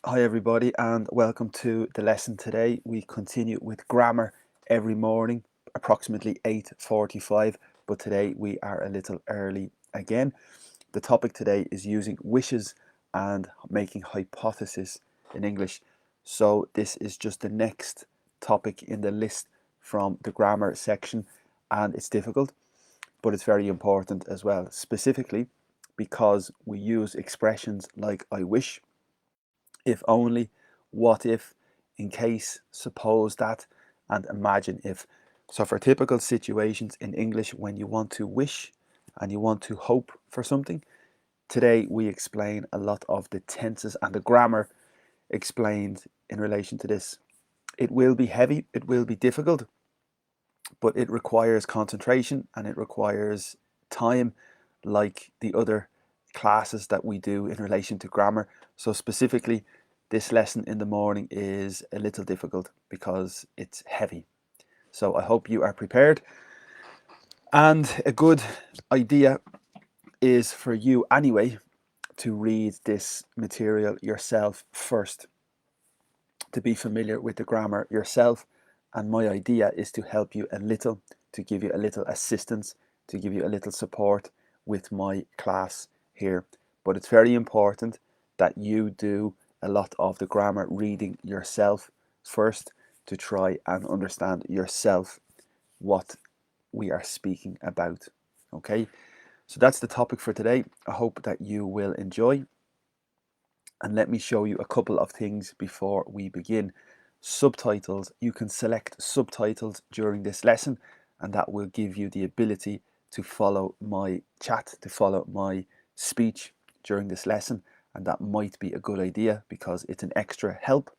Hi everybody and welcome to the lesson today. We continue with grammar every morning, approximately 8:45, but today we are a little early again. The topic today is using wishes and making hypotheses in English. So this is just the next topic in the list from the grammar section, and it's difficult, but it's very important as well, specifically because we use expressions like I wish, if only, what if, in case, suppose that, and imagine if. So for typical situations in English when you want to wish and you want to hope for something, today we explain a lot of the tenses and the grammar explained in relation to this. It will be heavy, it will be difficult, but it requires concentration and it requires time, like the other classes that we do in relation to grammar. So specifically, this lesson in the morning is a little difficult because it's heavy. So I hope you are prepared. And a good idea is for you anyway to read this material yourself first, to be familiar with the grammar yourself. And my idea is to help you a little, to give you a little assistance, to give you a little support with my class here. But it's very important that you do a lot of the grammar reading yourself first, to try and understand yourself what we are speaking about. Okay, so that's the topic for today. I hope that you will enjoy. And let me show you a couple of things before we begin. Subtitles. You can select subtitles during this lesson, and that will give you the ability to follow my chat, to follow my speech during this lesson. And that might be a good idea because it's an extra help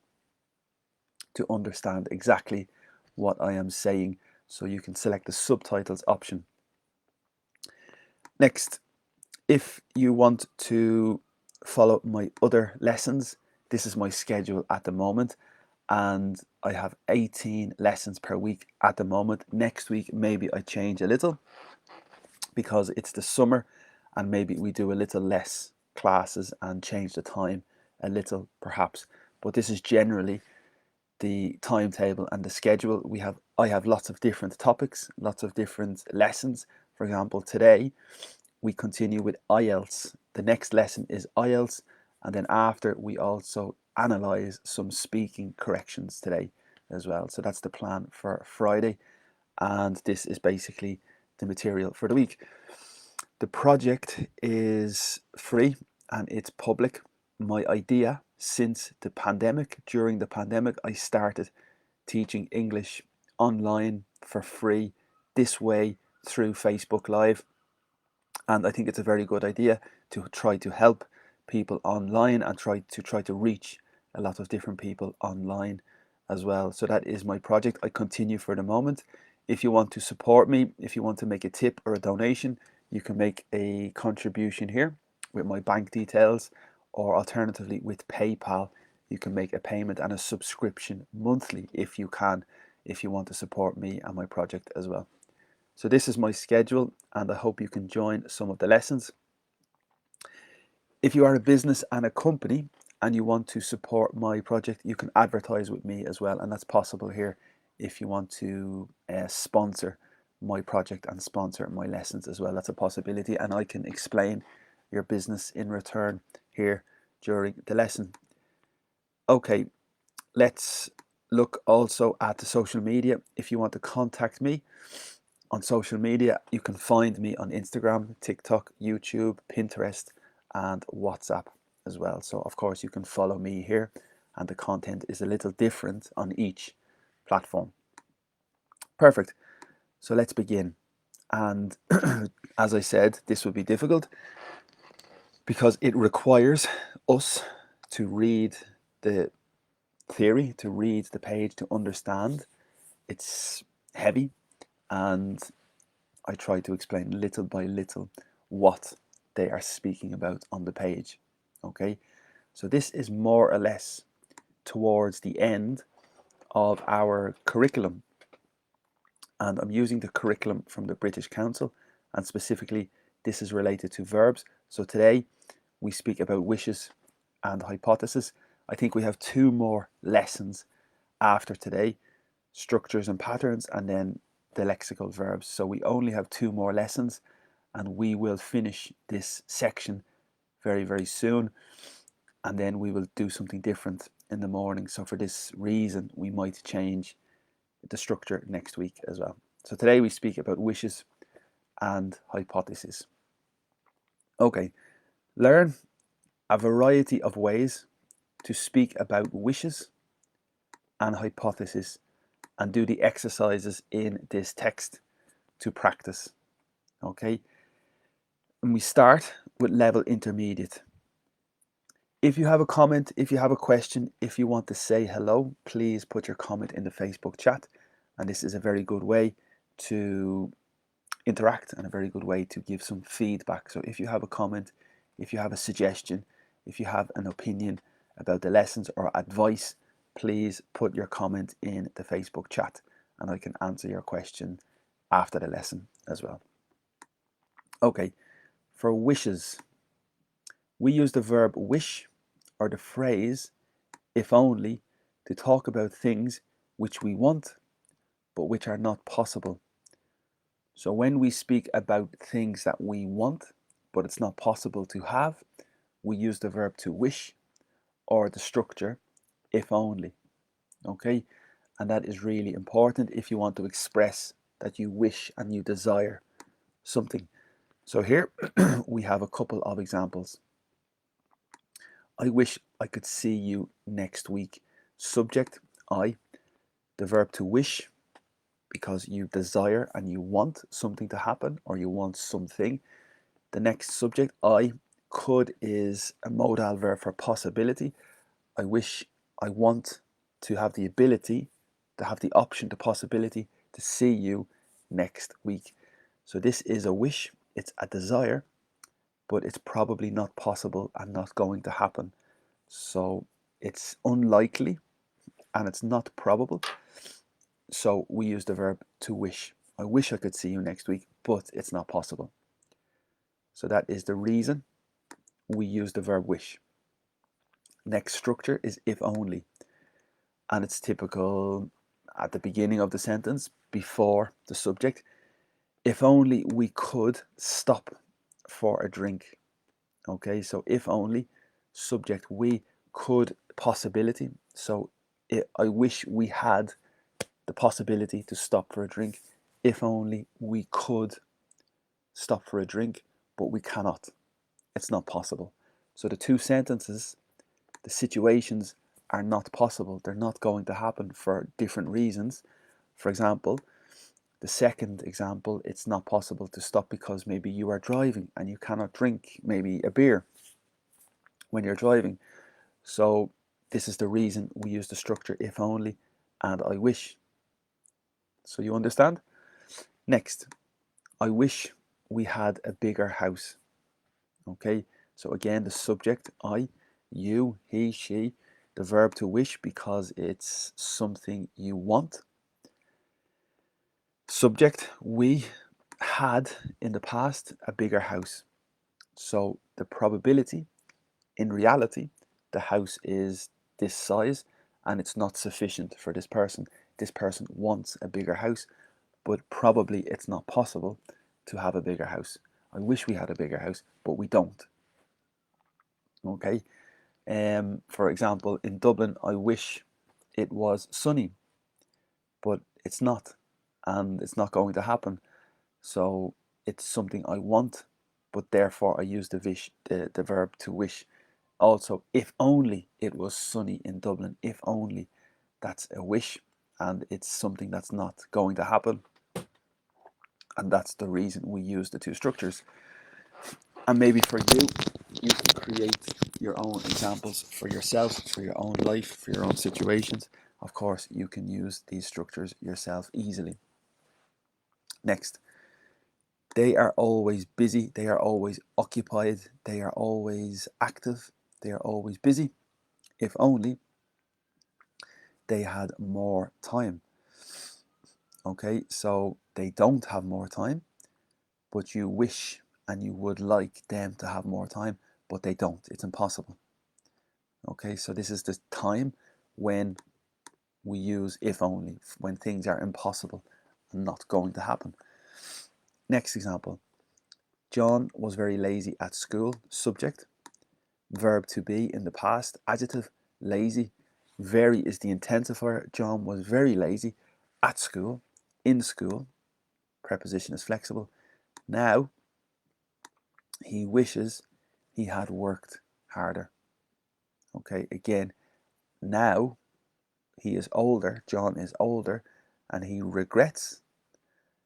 to understand exactly what I am saying. So you can select the subtitles option. Next, if you want to follow my other lessons, this is my schedule at the moment, and I have 18 lessons per week at the moment. Next week maybe I change a little because it's the summer, and maybe we do a little less classes and change the time a little perhaps, but this is generally the timetable and the schedule. I have lots of different topics, lots of different lessons. For example, today we continue with IELTS. The next lesson is IELTS, and then after we also analyze some speaking corrections today as well. So that's the plan for Friday, and this is basically the material for the week. The project is free and it's public. My idea since the pandemic, during the pandemic, I started teaching English online for free this way through Facebook Live. And I think it's a very good idea to try to help people online and try to reach a lot of different people online as well. So that is my project. I continue for the moment. If you want to support me, if you want to make a tip or a donation, you can make a contribution here with my bank details, or alternatively with PayPal, you can make a payment and a subscription monthly if you can, if you want to support me and my project as well. So this is my schedule, and I hope you can join some of the lessons. If you are a business and a company and you want to support my project, you can advertise with me as well, and that's possible here if you want to sponsor my project and sponsor my lessons as well. That's a possibility, and I can explain your business in return here during the lesson. Okay, let's look also at the social media. If you want to contact me on social media, you can find me on Instagram, TikTok, YouTube, Pinterest, and WhatsApp as well. So of course you can follow me here, and the content is a little different on each platform. Perfect. So let's begin. And as I said, this will be difficult because it requires us to read the theory, to read the page, to understand. It's heavy, and I try to explain little by little what they are speaking about on the page. Okay, so this is more or less towards the end of our curriculum, and I'm using the curriculum from the British Council, and specifically this is related to verbs. So today we speak about wishes and hypotheses. I think we have 2 more lessons after today, structures and patterns, and then the lexical verbs. So we only have 2 more lessons, and we will finish this section very, very soon. And then we will do something different in the morning. So for this reason, we might change the structure next week as well. So today we speak about wishes and hypotheses. Okay, learn a variety of ways to speak about wishes and hypotheses, and do the exercises in this text to practice. Okay, and we start with level intermediate. If you have a comment, if you have a question, if you want to say hello, please put your comment in the Facebook chat. And this is a very good way to interact and a very good way to give some feedback. So if you have a comment, if you have a suggestion, if you have an opinion about the lessons or advice, please put your comment in the Facebook chat and I can answer your question after the lesson as well. Okay, for wishes, we use the verb wish or the phrase if only to talk about things which we want but which are not possible. So when we speak about things that we want but it's not possible to have, we use the verb to wish or the structure if only. Okay, and that is really important if you want to express that you wish and you desire something. So here we have a couple of examples. I wish I could see you next week. Subject, I. The verb to wish, because you desire and you want something to happen or you want something. The next subject, I. Could is a modal verb for possibility. I wish, I want to have the ability, to have the option, the possibility to see you next week. So this is a wish, it's a desire, but it's probably not possible and not going to happen. So it's unlikely and it's not probable. So we use the verb to wish. I wish I could see you next week, but it's not possible. So that is the reason we use the verb wish. Next structure is if only. And it's typical at the beginning of the sentence, before the subject. If only we could stop for a drink. Okay, so if only, subject we, could, possibility. So I wish we had the possibility to stop for a drink. If only we could stop for a drink, but we cannot. It's not possible. So the two sentences, the situations are not possible. They're not going to happen for different reasons. For example, the second example, it's not possible to stop because maybe you are driving and you cannot drink maybe a beer when you're driving. So this is the reason we use the structure if only and I wish. So you understand? Next, I wish we had a bigger house. Okay, so again, the subject, I, you, he, she, the verb to wish because it's something you want. Subject, we had in the past a bigger house. So the probability, in reality, the house is this size and it's not sufficient for this person. This person wants a bigger house, but probably it's not possible to have a bigger house. I wish we had a bigger house, but we don't. Okay. For example, in Dublin, I wish it was sunny, but it's not, and it's not going to happen. So it's something I want, but therefore I use the verb to wish. Also, if only it was sunny in Dublin, if only, that's a wish, and it's something that's not going to happen. And that's the reason we use the two structures. And maybe for you, you can create your own examples for yourself, for your own life, for your own situations. Of course, you can use these structures yourself easily. Next, they are always busy, they are always occupied, they are always active, they are always busy. If only they had more time. Okay, so they don't have more time, but you wish and you would like them to have more time, but they don't. It's impossible. Okay, so this is the time when we use if only, when things are impossible and not going to happen. Next example. John was very lazy at school. Subject. Verb to be in the past. Adjective. Lazy. Very is the intensifier. John was very lazy at school. In school. Preposition is flexible. Now he wishes he had worked harder. Okay, again, now he is older, John is older, and he regrets,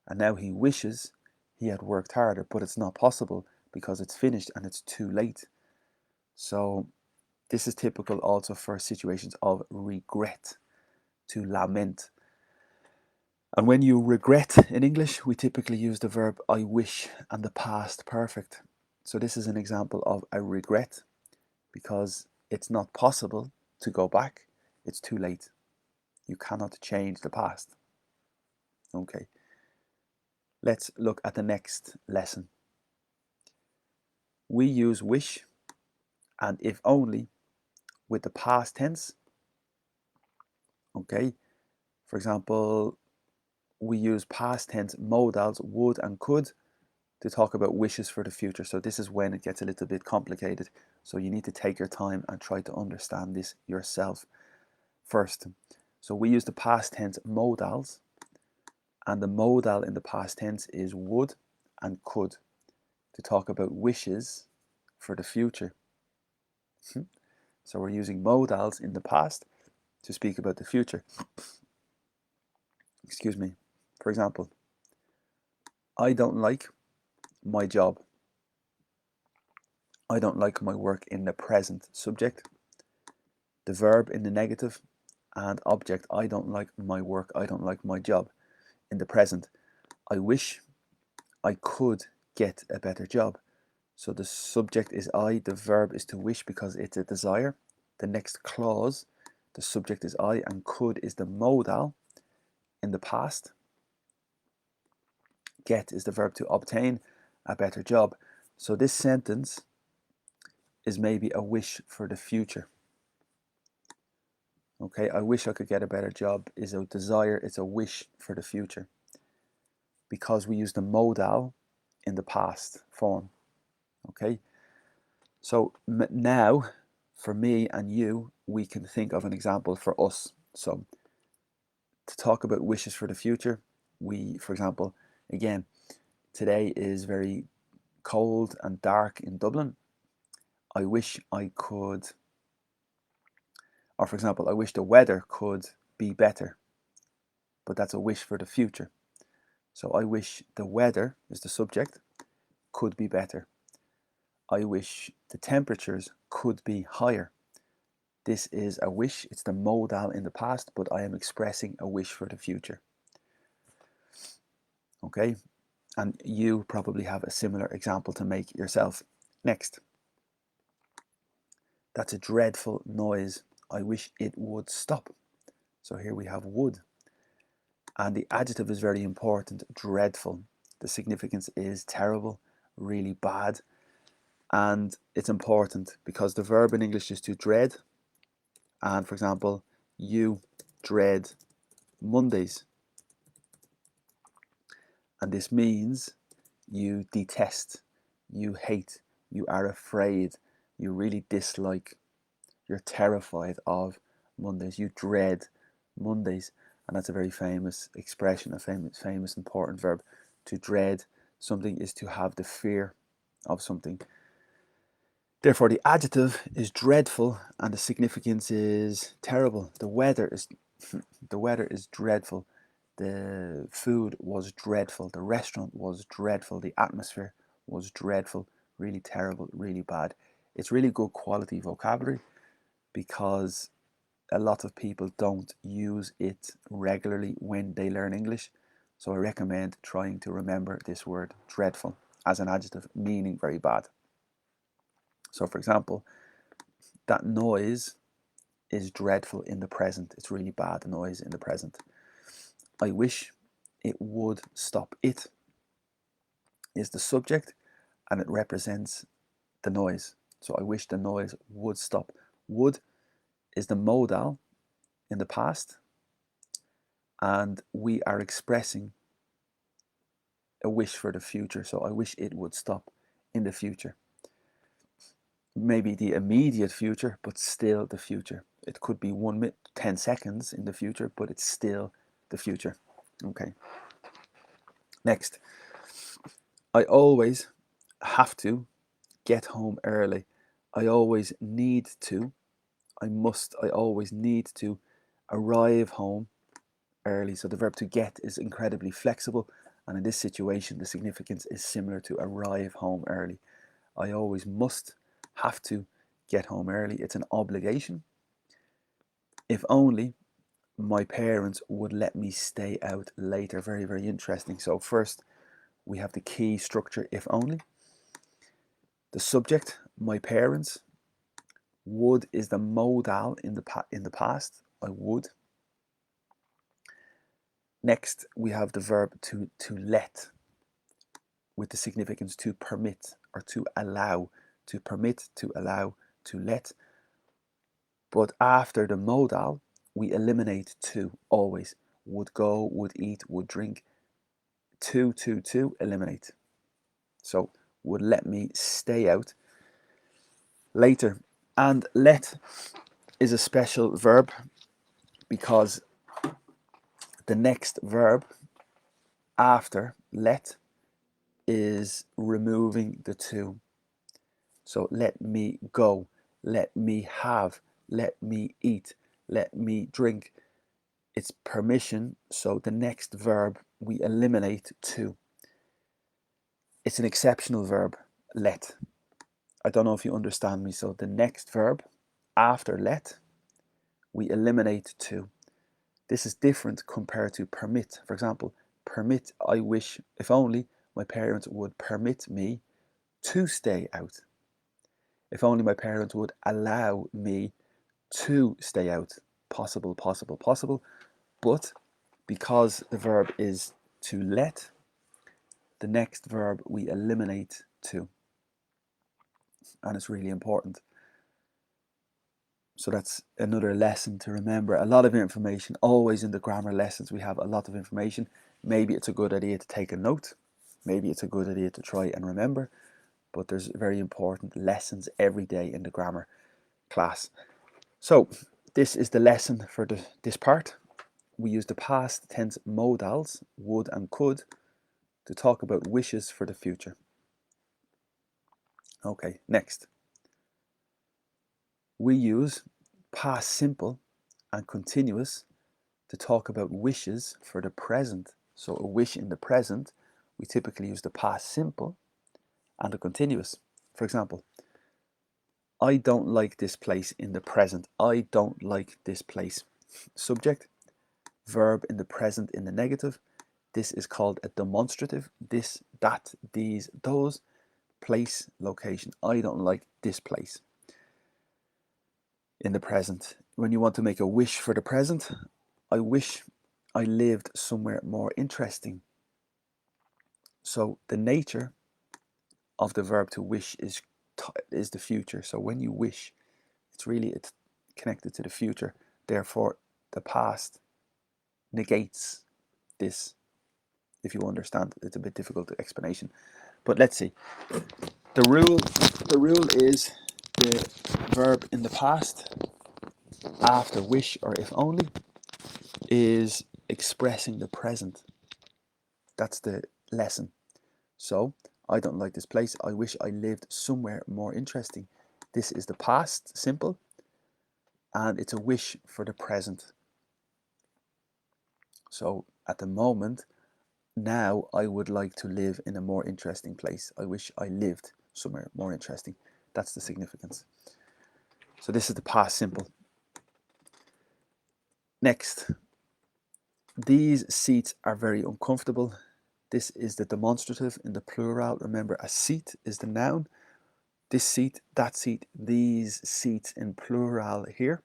and now he wishes he had worked harder, but it's not possible because it's finished and it's too late. So this is typical also for situations of regret, to lament. And when you regret in English, we typically use the verb I wish and the past perfect. So this is an example of a regret because it's not possible to go back. It's too late. You cannot change the past. Okay. Let's look at the next lesson. We use wish and if only with the past tense. Okay. For example, we use past tense modals would and could to talk about wishes for the future. So this is when it gets a little bit complicated. So you need to take your time and try to understand this yourself first. So we use the past tense modals, and the modal in the past tense is would and could to talk about wishes for the future. So we're using modals in the past to speak about the future. Excuse me. For example, I don't like my job. I don't like my work in the present. Subject, the verb in the negative, and object, I don't like my work, I don't like my job in the present. I wish I could get a better job. So the subject is I, the verb is to wish because it's a desire. The next clause, the subject is I, and could is the modal in the past. Get is the verb to obtain a better job. So this sentence is maybe a wish for the future. Okay, I wish I could get a better job is a desire, it's a wish for the future. Because we use the modal in the past form. Okay, so now for me and you, we can think of an example for us. So to talk about wishes for the future, we, for example, again, today is very cold and dark in Dublin. I wish I could, or for example, I wish the weather could be better, but that's a wish for the future. So I wish the weather is the subject, could be better. I wish the temperatures could be higher. This is a wish, it's the modal in the past, but I am expressing a wish for the future. Okay, and you probably have a similar example to make yourself. Next. That's a dreadful noise. I wish it would stop. So here we have would. And the adjective is very important, dreadful. The significance is terrible, really bad. And it's important because the verb in English is to dread. And for example, you dread Mondays. And this means you detest, you hate, you are afraid, you really dislike, you're terrified of Mondays, you dread Mondays. And that's a very famous expression, a famous important verb. To dread something is to have the fear of something. Therefore, the adjective is dreadful and the significance is terrible. The weather is dreadful. The food was dreadful. The restaurant was dreadful. The atmosphere was dreadful. Really terrible, really bad. It's really good quality vocabulary because a lot of people don't use it regularly when they learn English. So I recommend trying to remember this word dreadful as an adjective meaning very bad. So for example, that noise is dreadful in the present. It's really bad noise in the present. I wish it would stop. It is the subject and it represents the noise. So I wish the noise would stop. Would is the modal in the past, and we are expressing a wish for the future. So I wish it would stop in the future. Maybe the immediate future, but still the future. It could be 1 minute, 10 seconds in the future, but it's still the future. Okay. Next, I always have to get home early. I always need to. I must. I always need to arrive home early. So the verb to get is incredibly flexible, and in this situation, the significance is similar to arrive home early. I always must have to get home early. It's an obligation. If only my parents would let me stay out later. Very, very interesting. So first, we have the key structure, if only. The subject, my parents. Would is the modal in the past. I would. Next, we have the verb to let, with the significance to permit or to allow. To permit, to allow, to let. But after the modal, we eliminate to always. Would go, would eat, would drink. To, eliminate. So would let me stay out later. And let is a special verb because the next verb after let is removing the to. So let me go, let me have, let me eat, let me drink. It's permission, so the next verb we eliminate to. It's an exceptional verb, let. I don't know if you understand me. So the next verb after let, we eliminate to. This is different compared to permit. For example, permit, I wish, if only my parents would permit me to stay out. If only my parents would allow me to stay out. Possible, possible, possible. But because the verb is to let, the next verb we eliminate to. And it's really important. So that's another lesson to remember. A lot of information, always in the grammar lessons we have a lot of information. Maybe it's a good idea to take a note. Maybe it's a good idea to try and remember. But there's very important lessons every day in the grammar class. So this is the lesson for this part. We use the past tense modals, would and could, to talk about wishes for the future. Okay, next. We use past simple and continuous to talk about wishes for the present. So a wish in the present, we typically use the past simple and the continuous. For example, I don't like this place in the present. I don't like this place. Subject, verb in the present in the negative. This is called a demonstrative. This, that, these, those. Place, location. I don't like this place. In the present. When you want to make a wish for the present, I wish I lived somewhere more interesting. So the nature of the verb to wish is the future. So when you wish, it's connected to the future. Therefore, the past negates this. If you understand, it's a bit difficult explanation. But let's see. The rule is the verb in the past after wish or if only is expressing the present. That's the lesson. So, I don't like this place. I wish I lived somewhere more interesting. This is the past simple, and it's a wish for the present. So, at the moment, now I would like to live in a more interesting place. I wish I lived somewhere more interesting. That's the significance. So this is the past simple. Next, these seats are very uncomfortable. This is the demonstrative in the plural. Remember, a seat is the noun. This seat, that seat, these seats in plural here.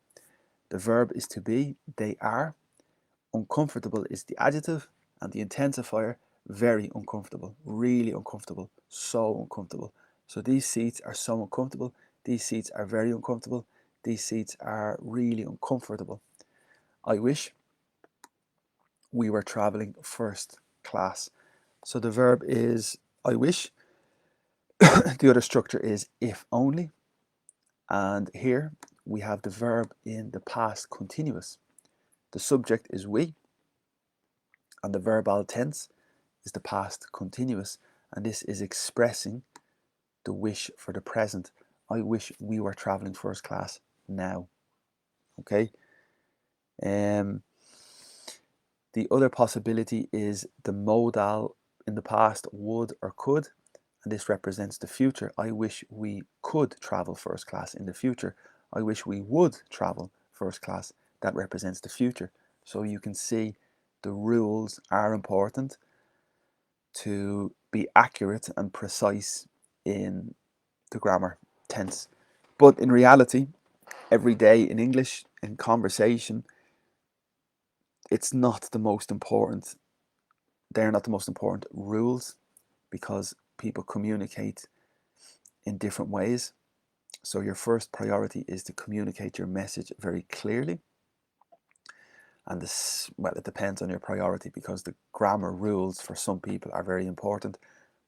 The verb is to be, they are. Uncomfortable is the adjective, and the intensifier, very uncomfortable, really uncomfortable, so uncomfortable. So these seats are so uncomfortable. These seats are very uncomfortable. These seats are really uncomfortable. I wish we were traveling first class. So the verb is I wish. The other structure is if only. And here we have the verb in the past continuous. The subject is we, and the verbal tense is the past continuous. And this is expressing the wish for the present. I wish we were traveling first class now. Okay. The other possibility is the modal in the past would or could, and this represents the future. I wish we could travel first class in the future. I wish we would travel first class. That represents the future. So you can see the rules are important to be accurate and precise in the grammar tense. But in reality, every day in English, in conversation, it's not the most important. They're not the most important rules because people communicate in different ways. So your first priority is to communicate your message very clearly. And this, well, it depends on your priority because the grammar rules for some people are very important.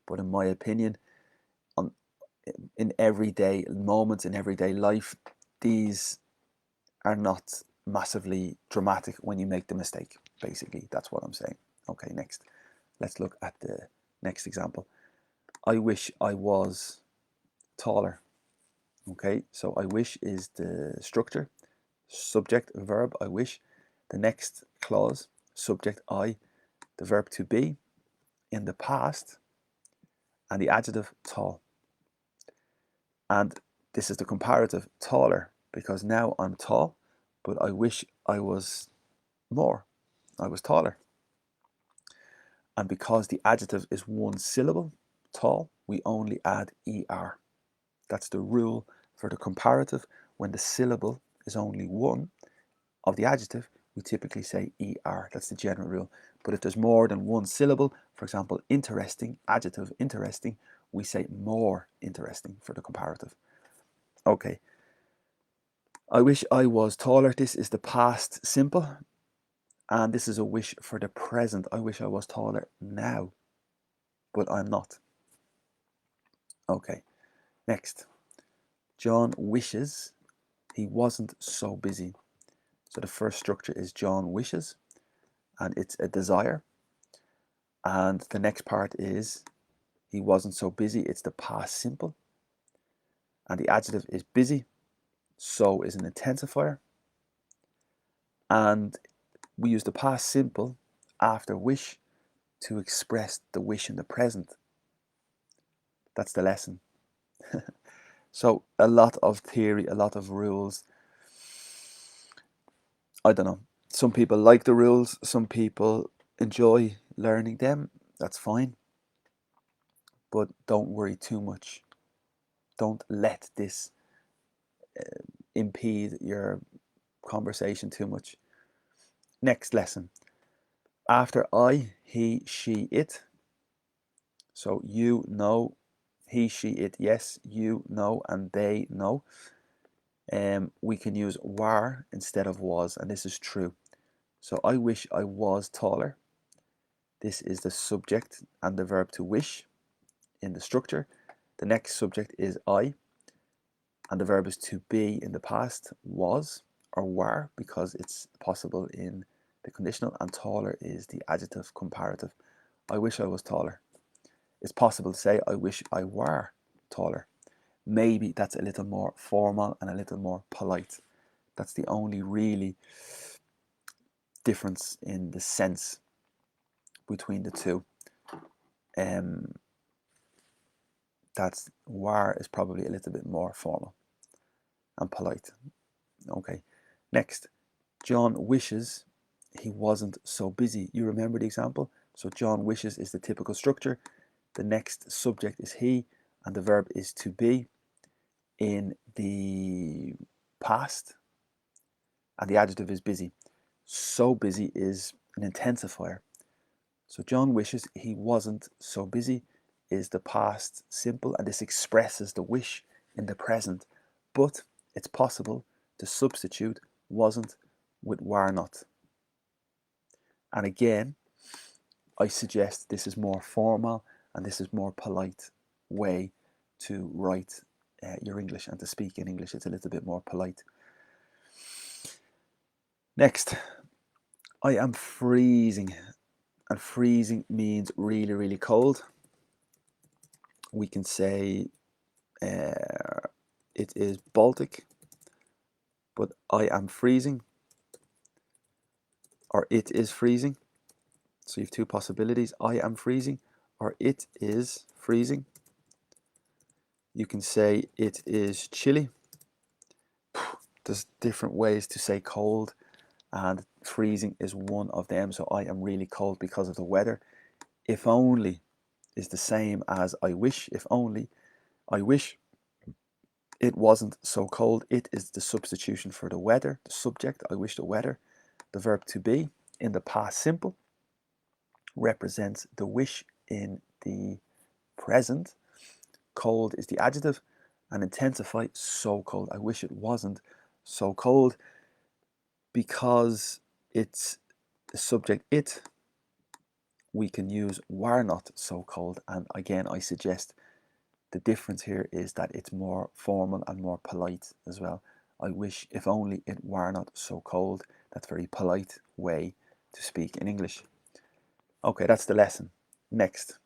But in my opinion, in everyday moments, in everyday life, these are not massively dramatic when you make the mistake. Basically, that's what I'm saying. Okay, next. Let's look at the next example. I wish I was taller. Okay, so I wish is the structure, subject, verb, I wish. The next clause, subject I, the verb to be in the past, and the adjective tall. And this is the comparative, taller, because now I'm tall, but I wish I was more. I was taller. And because the adjective is one syllable, tall, we only add er. That's the rule for the comparative. When the syllable is only one of the adjective, we typically say er. That's the general rule. But if there's more than one syllable, for example, interesting, adjective interesting, we say more interesting for the comparative. Okay. I wish I was taller. This is the past simple. And this is a wish for the present. I wish I was taller now, but I'm not. Okay. Next. John wishes he wasn't so busy. So the first structure is John wishes, and it's a desire. And the next part is he wasn't so busy. It's the past simple. And the adjective is busy. So is an intensifier. And we use the past simple after wish to express the wish in the present. That's the lesson. So a lot of theory, a lot of rules. I don't know. Some people like the rules. Some people enjoy learning them. That's fine. But don't worry too much. Don't let this impede your conversation too much. Next lesson. After I, he, she, it. So you know, he, she, it, yes, you know, and they know. We can use were instead of was, and this is true. So I wish I was taller. This is the subject and the verb to wish in the structure. The next subject is I, and the verb is to be in the past, was or were, because it's possible in the conditional, and taller is the adjective comparative. I wish I was taller. It's possible to say I wish I were taller. Maybe that's a little more formal and a little more polite. That's the only really difference in the sense between the two. That's were is probably a little bit more formal and polite. Okay, next. John wishes he wasn't so busy. You remember the example? So John wishes is the typical structure. The next subject is he, and the verb is to be in the past, and the adjective is busy. So busy is an intensifier. So John wishes he wasn't so busy is the past simple, and this expresses the wish in the present. But it's possible the substitute wasn't with were not. And again, I suggest this is more formal and this is more polite way to write your English and to speak in English. It's a little bit more polite. Next, I am freezing. And freezing means really, really cold. We can say it is Baltic, but I am freezing, or it is freezing. So you have two possibilities, I am freezing or it is freezing. You can say it is chilly. There's different ways to say cold, and freezing is one of them. So I am really cold because of the weather. If only is the same as I wish. If only, I wish it wasn't so cold. It is the substitution for the weather, the subject, I wish the weather. The verb to be in the past simple represents the wish in the present. Cold is the adjective, and intensify, so cold. I wish it wasn't so cold. Because it's the subject it, we can use were not so cold. And again, I suggest the difference here is that it's more formal and more polite as well. I wish if only it were not so cold. That's a very polite way to speak in English. Okay, that's the lesson. Next,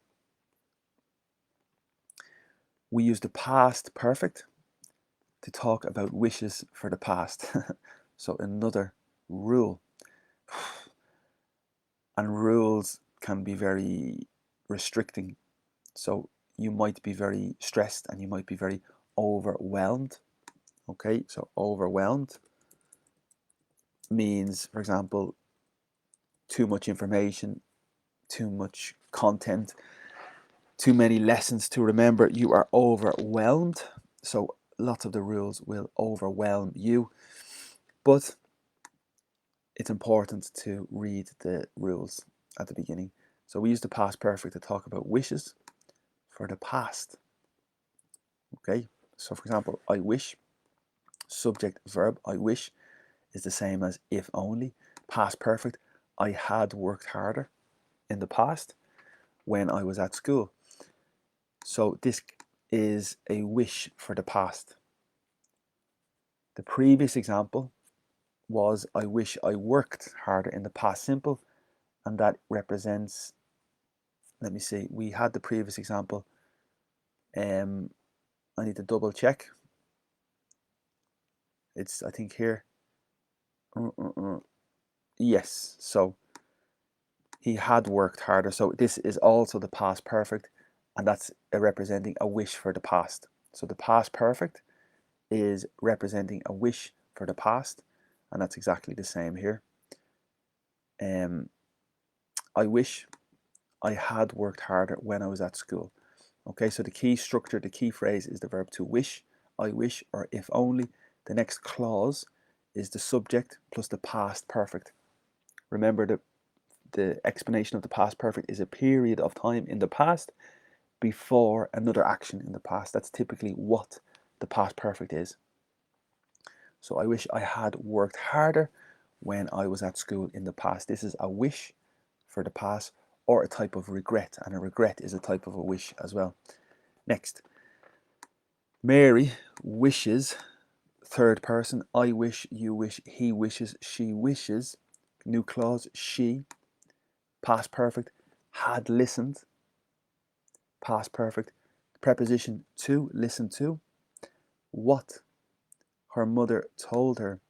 we use the past perfect to talk about wishes for the past. So another rule. And rules can be very restricting. So you might be very stressed and you might be very overwhelmed. Okay, so overwhelmed means, for example, too much information, too much content, too many lessons to remember. You are overwhelmed. So lots of the rules will overwhelm you. But it's important to read the rules at the beginning. So we use the past perfect to talk about wishes for the past. Okay, so for example, I wish, subject verb, I wish is the same as if only. Past perfect, I had worked harder in the past when I was at school. So this is a wish for the past. The previous example was I wish I worked harder in the past simple, and that represents, let me see, we had the previous example. I need to double check. It's, I think here. Yes, so he had worked harder. So this is also the past perfect, and that's representing a wish for the past. So the past perfect is representing a wish for the past, and that's exactly the same here. I wish I had worked harder when I was at school. Okay, so the key structure, the key phrase is the verb to wish, I wish, or if only. The next clause is the subject plus the past perfect. Remember, the explanation of the past perfect is a period of time in the past before another action in the past. That's typically what the past perfect is. So I wish I had worked harder when I was at school in the past. This is a wish for the past, or a type of regret, and a regret is a type of a wish as well. Next, Mary wishes, third person, I wish, you wish, he wishes, she wishes. New clause, she, past perfect, had listened, past perfect, preposition to, listen to, what her mother told her.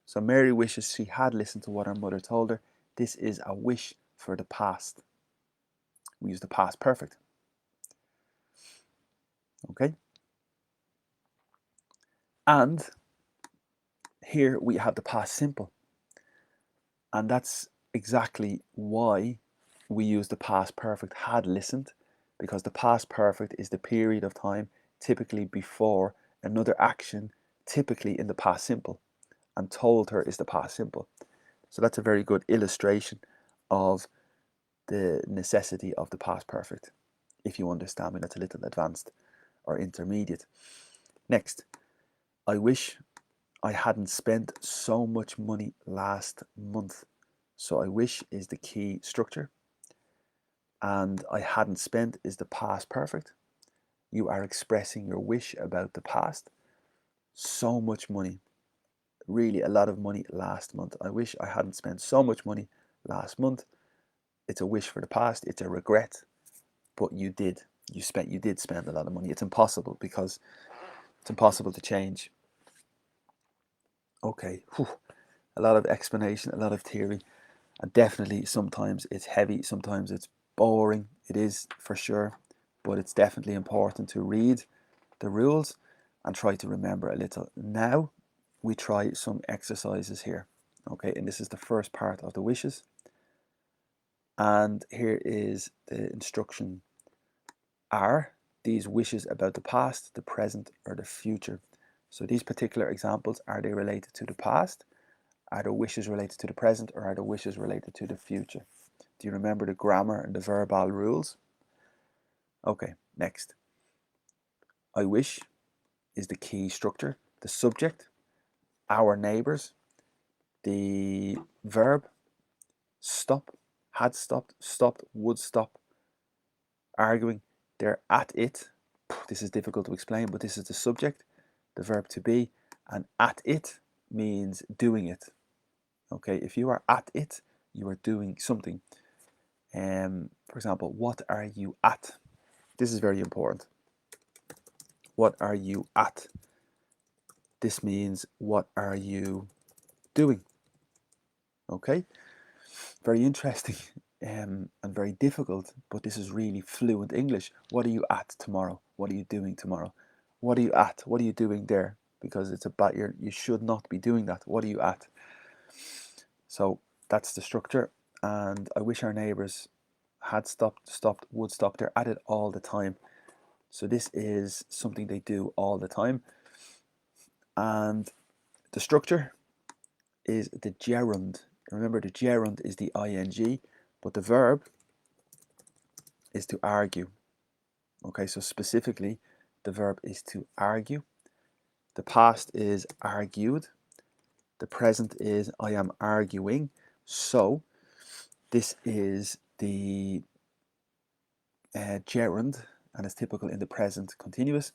So Mary wishes she had listened to what her mother told her. This is a wish for the past. We use the past perfect. Okay? And here we have the past simple. And that's exactly why we use the past perfect had listened, because the past perfect is the period of time typically before another action, typically in the past simple, and told her is the past simple. So that's a very good illustration of the necessity of the past perfect. If you understand me, that's a little advanced or intermediate. Next, I wish I hadn't spent so much money last month. So I wish is the key structure. And I hadn't spent is the past perfect. You are expressing your wish about the past. So much money, really a lot of money last month. I wish I hadn't spent so much money last month. It's a wish for the past. It's a regret, but you did. You did spend a lot of money. It's impossible because it's impossible to change. Okay, whew. A lot of explanation, a lot of theory, and definitely sometimes it's heavy, sometimes it's boring. It is for sure, but it's definitely important to read the rules and try to remember a little. Now we try some exercises here. Okay, and this is the first part of the wishes. And here is the instruction. Are these wishes about the past, the present, or the future? So these particular examples, are they related to the past? Are the wishes related to the present, or are the wishes related to the future? Do you remember the grammar and the verbal rules? Okay, next. I wish is the key structure. The subject, our neighbors. The verb, stop, had stopped, stopped, would stop. Arguing, they're at it. This is difficult to explain, but this is the subject, the verb to be, and at it means doing it. Okay, if you are at it, you are doing something. For example, what are you at? This is very important. What are you at? This means what are you doing? Okay, very interesting and very difficult, but this is really fluent English. What are you at tomorrow? What are you doing tomorrow? What are you at? What are you doing there? Because it's about you should not be doing that. What are you at? So that's the structure. And I wish our neighbors had stopped, would stop. They're at it all the time. So this is something they do all the time. And the structure is the gerund. Remember, the gerund is the ing, but the verb is to argue. Okay, so specifically, the verb is to argue. The past is argued. The present is I am arguing. So this is the gerund, and it's typical in the present continuous.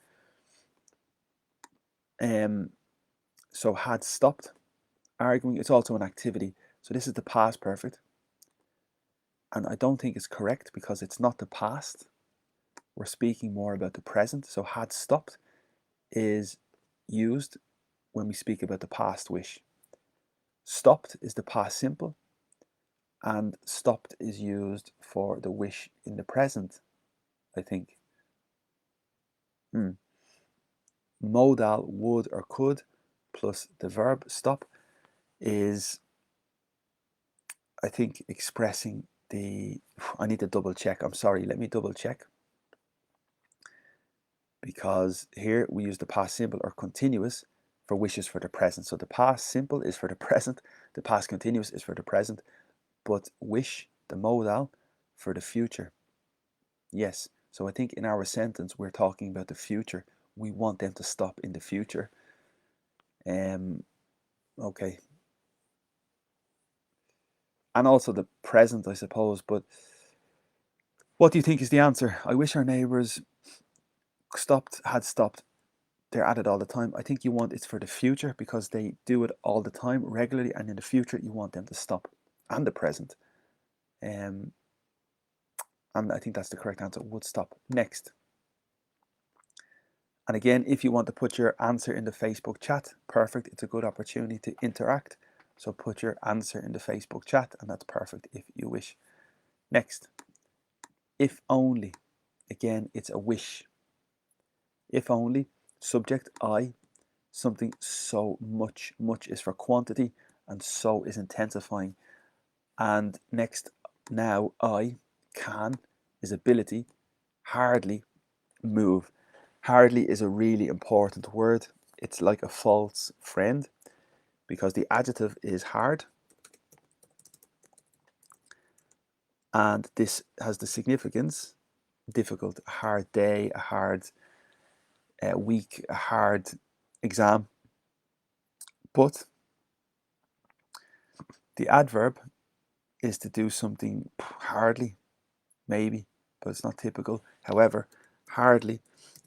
So had stopped arguing. It's also an activity. So this is the past perfect. And I don't think it's correct because it's not the past. We're speaking more about the present. So had stopped is used when we speak about the past wish. Stopped is the past simple, and stopped is used for the wish in the present, I think. Modal would or could plus the verb stop is, I think, expressing the, I need to double check. I'm sorry, let me double check. Because here we use the past simple or continuous for wishes for the present. So the past simple is for the present, the past continuous is for the present, but wish, the modal, for the future. Yes, so I think in our sentence we're talking about the future. We want them to stop in the future. Okay. And also the present, I suppose, but what do you think is the answer? I wish our neighbours had stopped. They're at it all the time. I think you want it's for the future because they do it all the time, regularly, and in the future you want them to stop. And the present. And I think that's the correct answer, would stop. Next. And again, if you want to put your answer in the Facebook chat, perfect. It's a good opportunity to interact. So put your answer in the Facebook chat, and that's perfect if you wish. Next. If only. Again, it's a wish. If only. Subject I. Something so much. Much is for quantity, and so is intensifying. And next, now I can is ability. Hardly move. Hardly is a really important word. It's like a false friend because the adjective is hard. And this has the significance difficult, a hard day, a hard week, a hard exam. But the adverb is to do something hardly, maybe, but it's not typical. However, hardly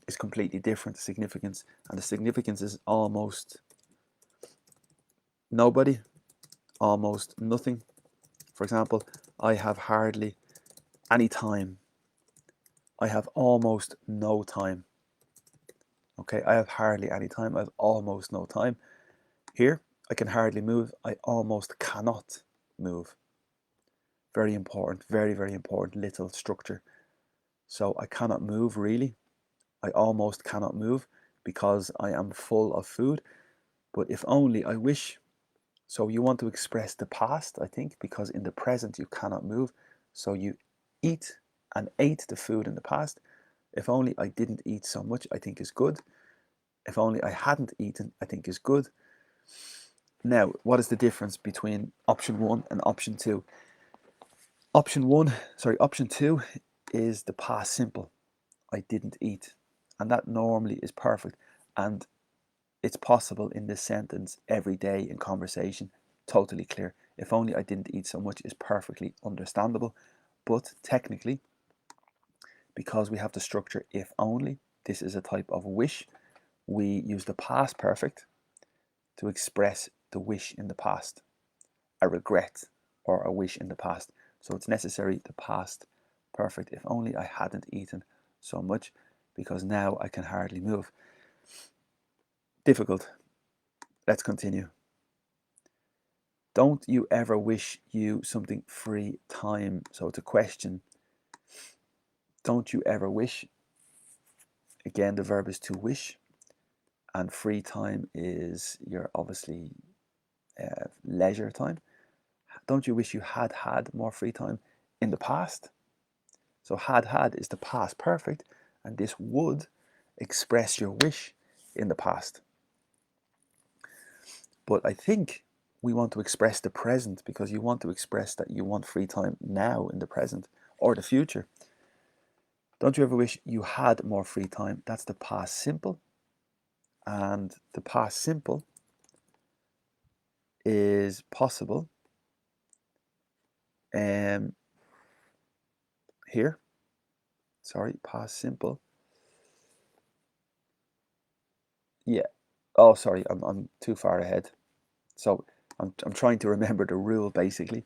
is completely different to significance, and the significance is almost nobody, almost nothing. For example, I have hardly any time. I have almost no time. Okay, I have hardly any time. I have almost no time. Here, I can hardly move. I almost cannot move. Very important, very, very important little structure. So I cannot move really. I almost cannot move because I am full of food. But if only I wish. So you want to express the past, I think, because in the present you cannot move. So you eat and ate the food in the past. If only I didn't eat so much, I think is good. If only I hadn't eaten, I think is good. Now, what is the difference between option 1 and option 2? Option 2 is the past simple. I didn't eat. And that normally is perfect. And it's possible in this sentence every day in conversation. Totally clear. If only I didn't eat so much is perfectly understandable. But technically, because we have the structure if only, this is a type of wish. We use the past perfect to express the wish in the past, a regret or a wish in the past. So it's necessary the past perfect. If only I hadn't eaten so much, because now I can hardly move. Difficult. Let's continue. Don't you ever wish you something free time? So it's a question. Don't you ever wish? Again, the verb is to wish, and free time is your obviously leisure time. Don't you wish you had had more free time in the past? So had is the past perfect, and this would express your wish in the past. But I think we want to express the present because you want to express that you want free time now in the present or the future. Don't you ever wish you had more free time? That's the past simple. And the past simple is possible here. Sorry, past simple. Yeah. Oh, sorry, I'm too far ahead. So I'm trying to remember the rule basically,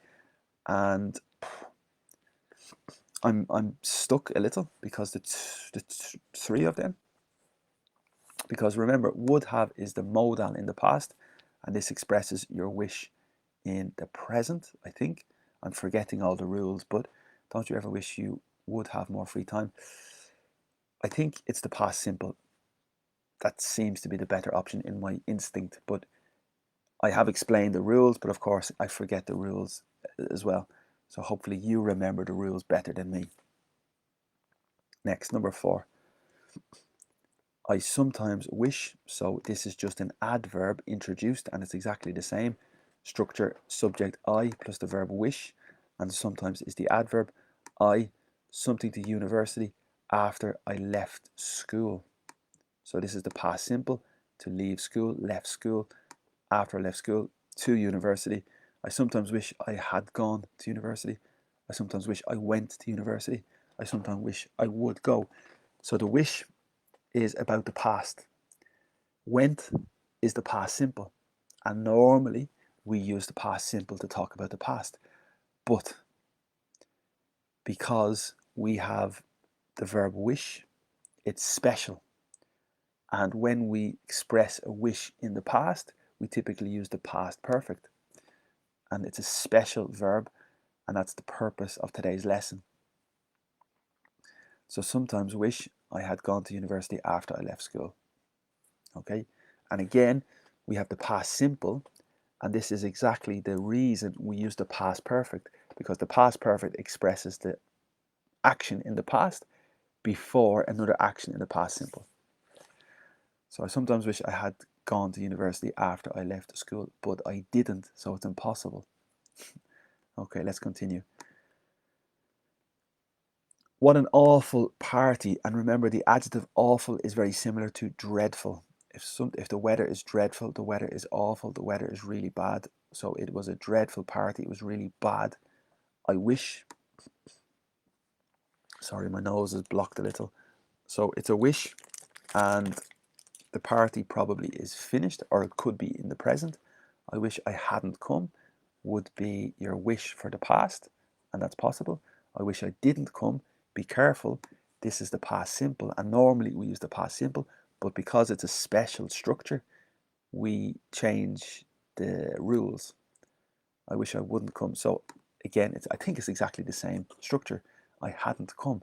and I'm stuck a little because the three of them. Because remember, would have is the modal in the past, and this expresses your wish in the present. I think I'm forgetting all the rules, but don't you ever wish you would have more free time? I think it's the past simple. That seems to be the better option in my instinct, but I have explained the rules, but of course I forget the rules as well. So hopefully you remember the rules better than me. Next, number 4. I sometimes wish. So this is just an adverb introduced, and it's exactly the same. Structure, subject I plus the verb wish, and sometimes is the adverb. I something to university after I left school. So this is the past simple, to leave school, left school, after I left school, to university. I sometimes wish I had gone to university. I sometimes wish I went to university. I sometimes wish I would go. So the wish is about the past. Went is the past simple. And normally we use the past simple to talk about the past. But because we have the verb wish, it's special. And when we express a wish in the past, we typically use the past perfect. And it's a special verb, and that's the purpose of today's lesson. So sometimes wish I had gone to university after I left school. Okay, and again, we have the past simple, and this is exactly the reason we use the past perfect, because the past perfect expresses the action in the past before another action in the past simple. So I sometimes wish I had gone to university after I left school, but I didn't, so it's impossible. Okay, let's continue. What an awful party. And remember, the adjective awful is very similar to dreadful. if the weather is dreadful, the weather is awful, the weather is really bad. So it was a dreadful party, it was really bad. I wish, sorry, my nose is blocked a little. So it's a wish, and the party probably is finished, or it could be in the present. I wish I hadn't come would be your wish for the past, and that's possible. I wish I didn't come. Be careful. This is the past simple, and normally we use the past simple, but because it's a special structure, we change the rules. I wish I wouldn't come. So again, I think it's exactly the same structure. I hadn't come.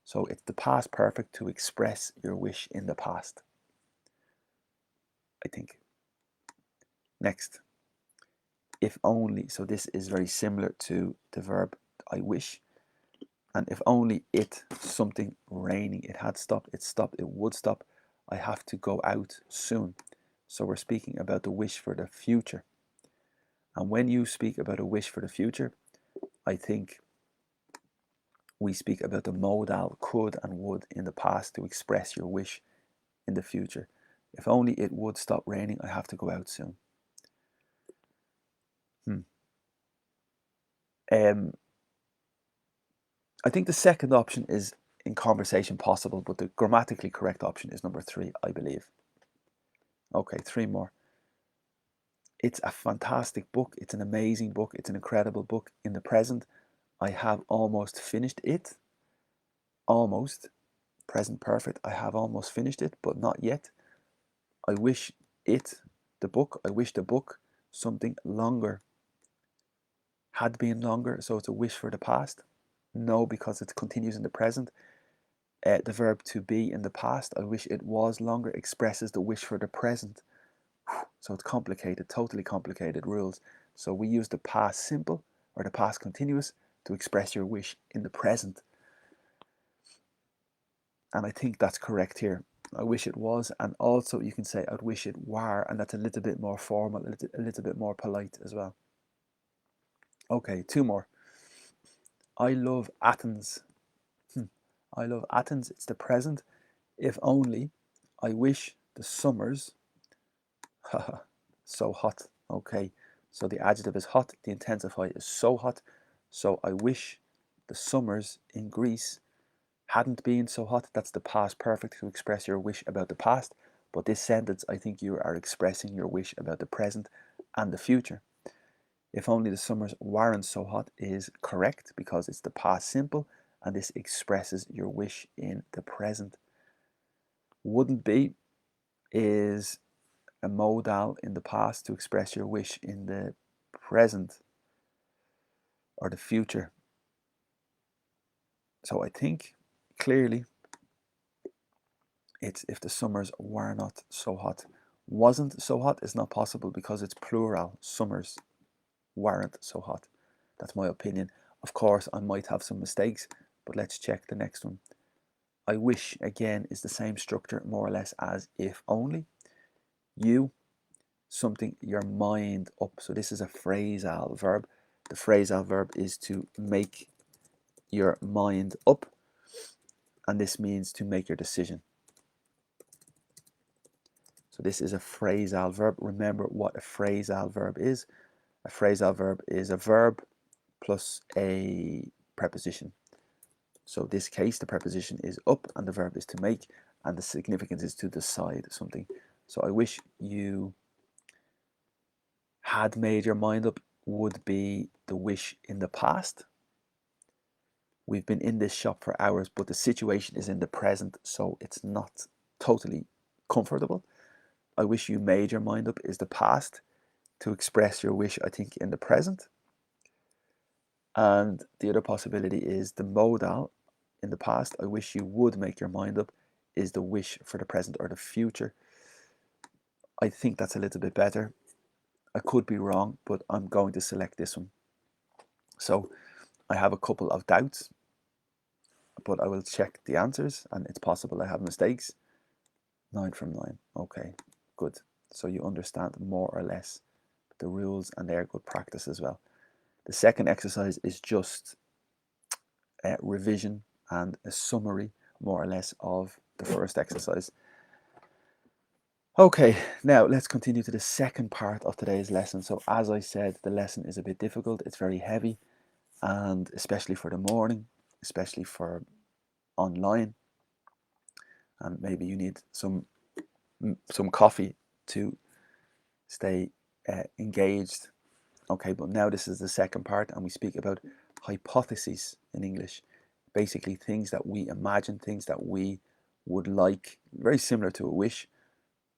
So it's the past perfect to express your wish in the past, I think. Next, if only. So this is very similar to the verb I wish. And if only something raining, it had stopped, it stopped, it would stop. I have to go out soon. So we're speaking about the wish for the future. And when you speak about a wish for the future, I think we speak about the modal could and would in the past to express your wish in the future. If only it would stop raining, I have to go out soon. I think the second option is in conversation possible, but the grammatically correct option is number 3, I believe. Okay, 3 more. It's a fantastic book. It's an amazing book. It's an incredible book. In the present, I have almost finished it. Almost. Present perfect. I have almost finished it, but not yet. I wish the book, I wish the book something longer. Had been longer, so it's a wish for the past. No, because it continues in the present. The verb to be in the past, I wish it was longer, expresses the wish for the present. So it's complicated, totally complicated rules. So we use the past simple or the past continuous to express your wish in the present. And I think that's correct here. I wish it was, and also you can say I'd wish it were, and that's a little bit more formal, a little bit more polite as well. Okay, 2 more. I love Athens. I love Athens, it's the present. If only, I wish the summers, so hot. Okay, so the adjective is hot, the intensify is so hot. So I wish the summers in Greece hadn't been so hot. That's the past perfect to express your wish about the past. But this sentence, I think you are expressing your wish about the present and the future. If only the summers weren't so hot is correct because it's the past simple and this expresses your wish in the present. Wouldn't be is a modal in the past to express your wish in the present or the future. So I think clearly it's if the summers were not so hot. Wasn't so hot is not possible because it's plural. Summers weren't so hot. That's my opinion. Of course, I might have some mistakes, but let's check the next one. I wish, again, is the same structure more or less as if only. You, something, your mind up. So this is a phrasal verb. The phrasal verb is to make your mind up, and this means to make your decision. So this is a phrasal verb. Remember what a phrasal verb is. A phrasal verb is a verb plus a preposition. So this case, the preposition is up and the verb is to make, and the significance is to decide something. So I wish you had made your mind up would be the wish in the past. We've been in this shop for hours, but the situation is in the present, so it's not totally comfortable. I wish you made your mind up is the past to express your wish, I think, in the present. And the other possibility is the modal in the past. I wish you would make your mind up is the wish for the present or the future. I think that's a little bit better. I could be wrong, but I'm going to select this one. So I have a couple of doubts, but I will check the answers, and it's possible I have mistakes. 9 from 9. Okay, good. So you understand more or less the rules, and they're good practice as well. The second exercise is just a revision and a summary, more or less, of the first exercise. Okay, now let's continue to the second part of today's lesson. So as I said, the lesson is a bit difficult. It's very heavy, and especially for the morning, especially for online, and maybe you need some coffee to stay engaged. Okay, but now this is the second part, and we speak about hypotheses in English. Basically, things that we imagine, things that we would like, very similar to a wish,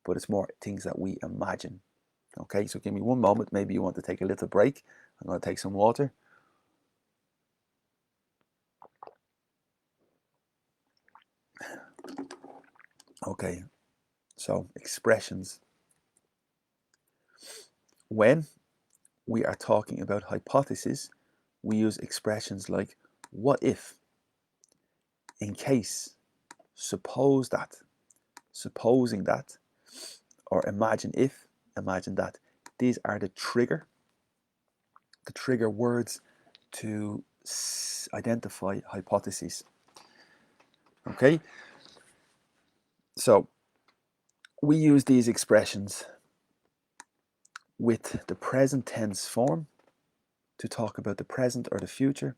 but it's more things that we imagine. Okay, so give me one moment. Maybe you want to take a little break. I'm going to take some water. Okay, so expressions. When we are talking about hypotheses, we use expressions like what if, in case, suppose that, supposing that, or imagine if, imagine that. These are the trigger words to identify hypotheses. Okay, so we use these expressions with the present tense form to talk about the present or the future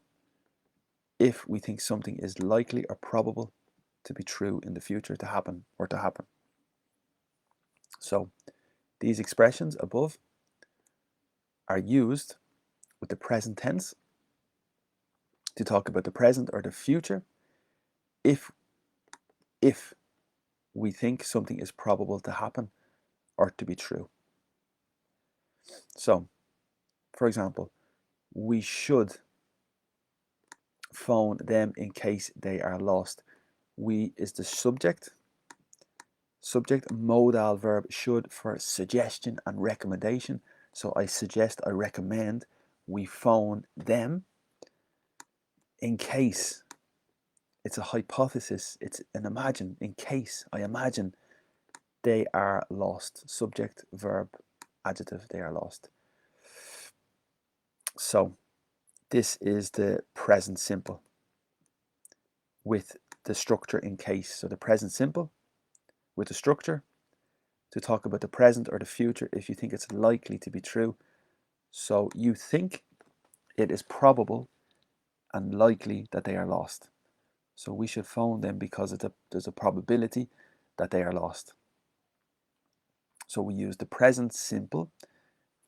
if we think something is likely or probable to be true in the future, to happen or to happen. So these expressions above are used with the present tense to talk about the present or the future if we think something is probable to happen or to be true. So, for example, we should phone them in case they are lost. We is the subject. Subject, modal verb should for suggestion and recommendation. So I suggest, I recommend we phone them in case. It's a hypothesis, it's an imagine, in case, I imagine they are lost. Subject, verb, adjective, they are lost. So this is the present simple with the structure in case. So the present simple with the structure to talk about the present or the future if you think it's likely to be true. So you think it is probable and likely that they are lost. So we should phone them because there's a probability that they are lost. So we use the present simple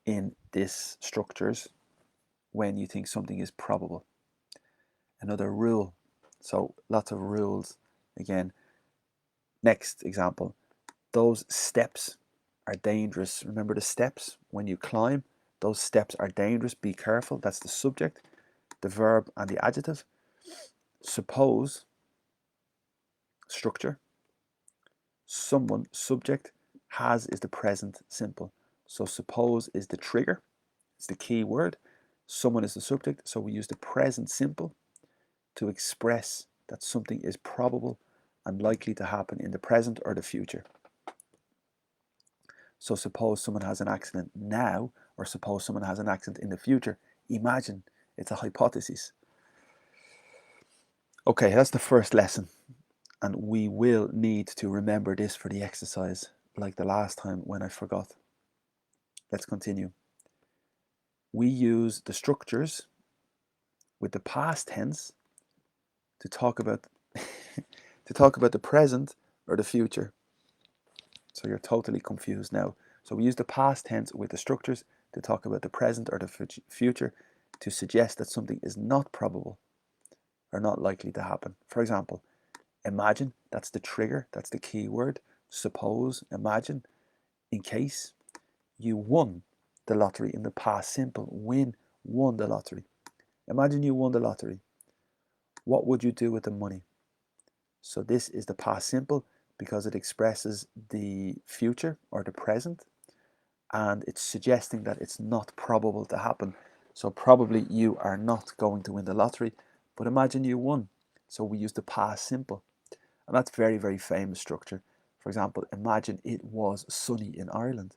in this structures when you think something is probable. Another rule. So lots of rules again. Next example. Those steps are dangerous. Remember the steps when you climb? Those steps are dangerous. Be careful. That's the subject, the verb, and the adjective. Suppose, structure. Someone, subject. Has is the present simple. So suppose is the trigger. It's the key word. Someone is the subject. So we use the present simple to express that something is probable and likely to happen in the present or the future. So suppose someone has an accident now, or suppose someone has an accident in the future. Imagine, it's a hypothesis. Okay, that's the first lesson. And we will need to remember this for the exercise, like the last time when I forgot. Let's continue. We use the structures with the past tense to talk about the present or the future. So you're totally confused now. So we use the past tense with the structures to talk about the present or the future to suggest that something is not probable or not likely to happen. For example, imagine, that's the trigger, that's the key word. Suppose, imagine, in case you won the lottery in the past simple. Won the lottery. Imagine you won the lottery. What would you do with the money? So this is the past simple because it expresses the future or the present, and it's suggesting that it's not probable to happen. So probably you are not going to win the lottery, but imagine you won. So we use the past simple, and that's very, very famous structure. For example, imagine it was sunny in Ireland.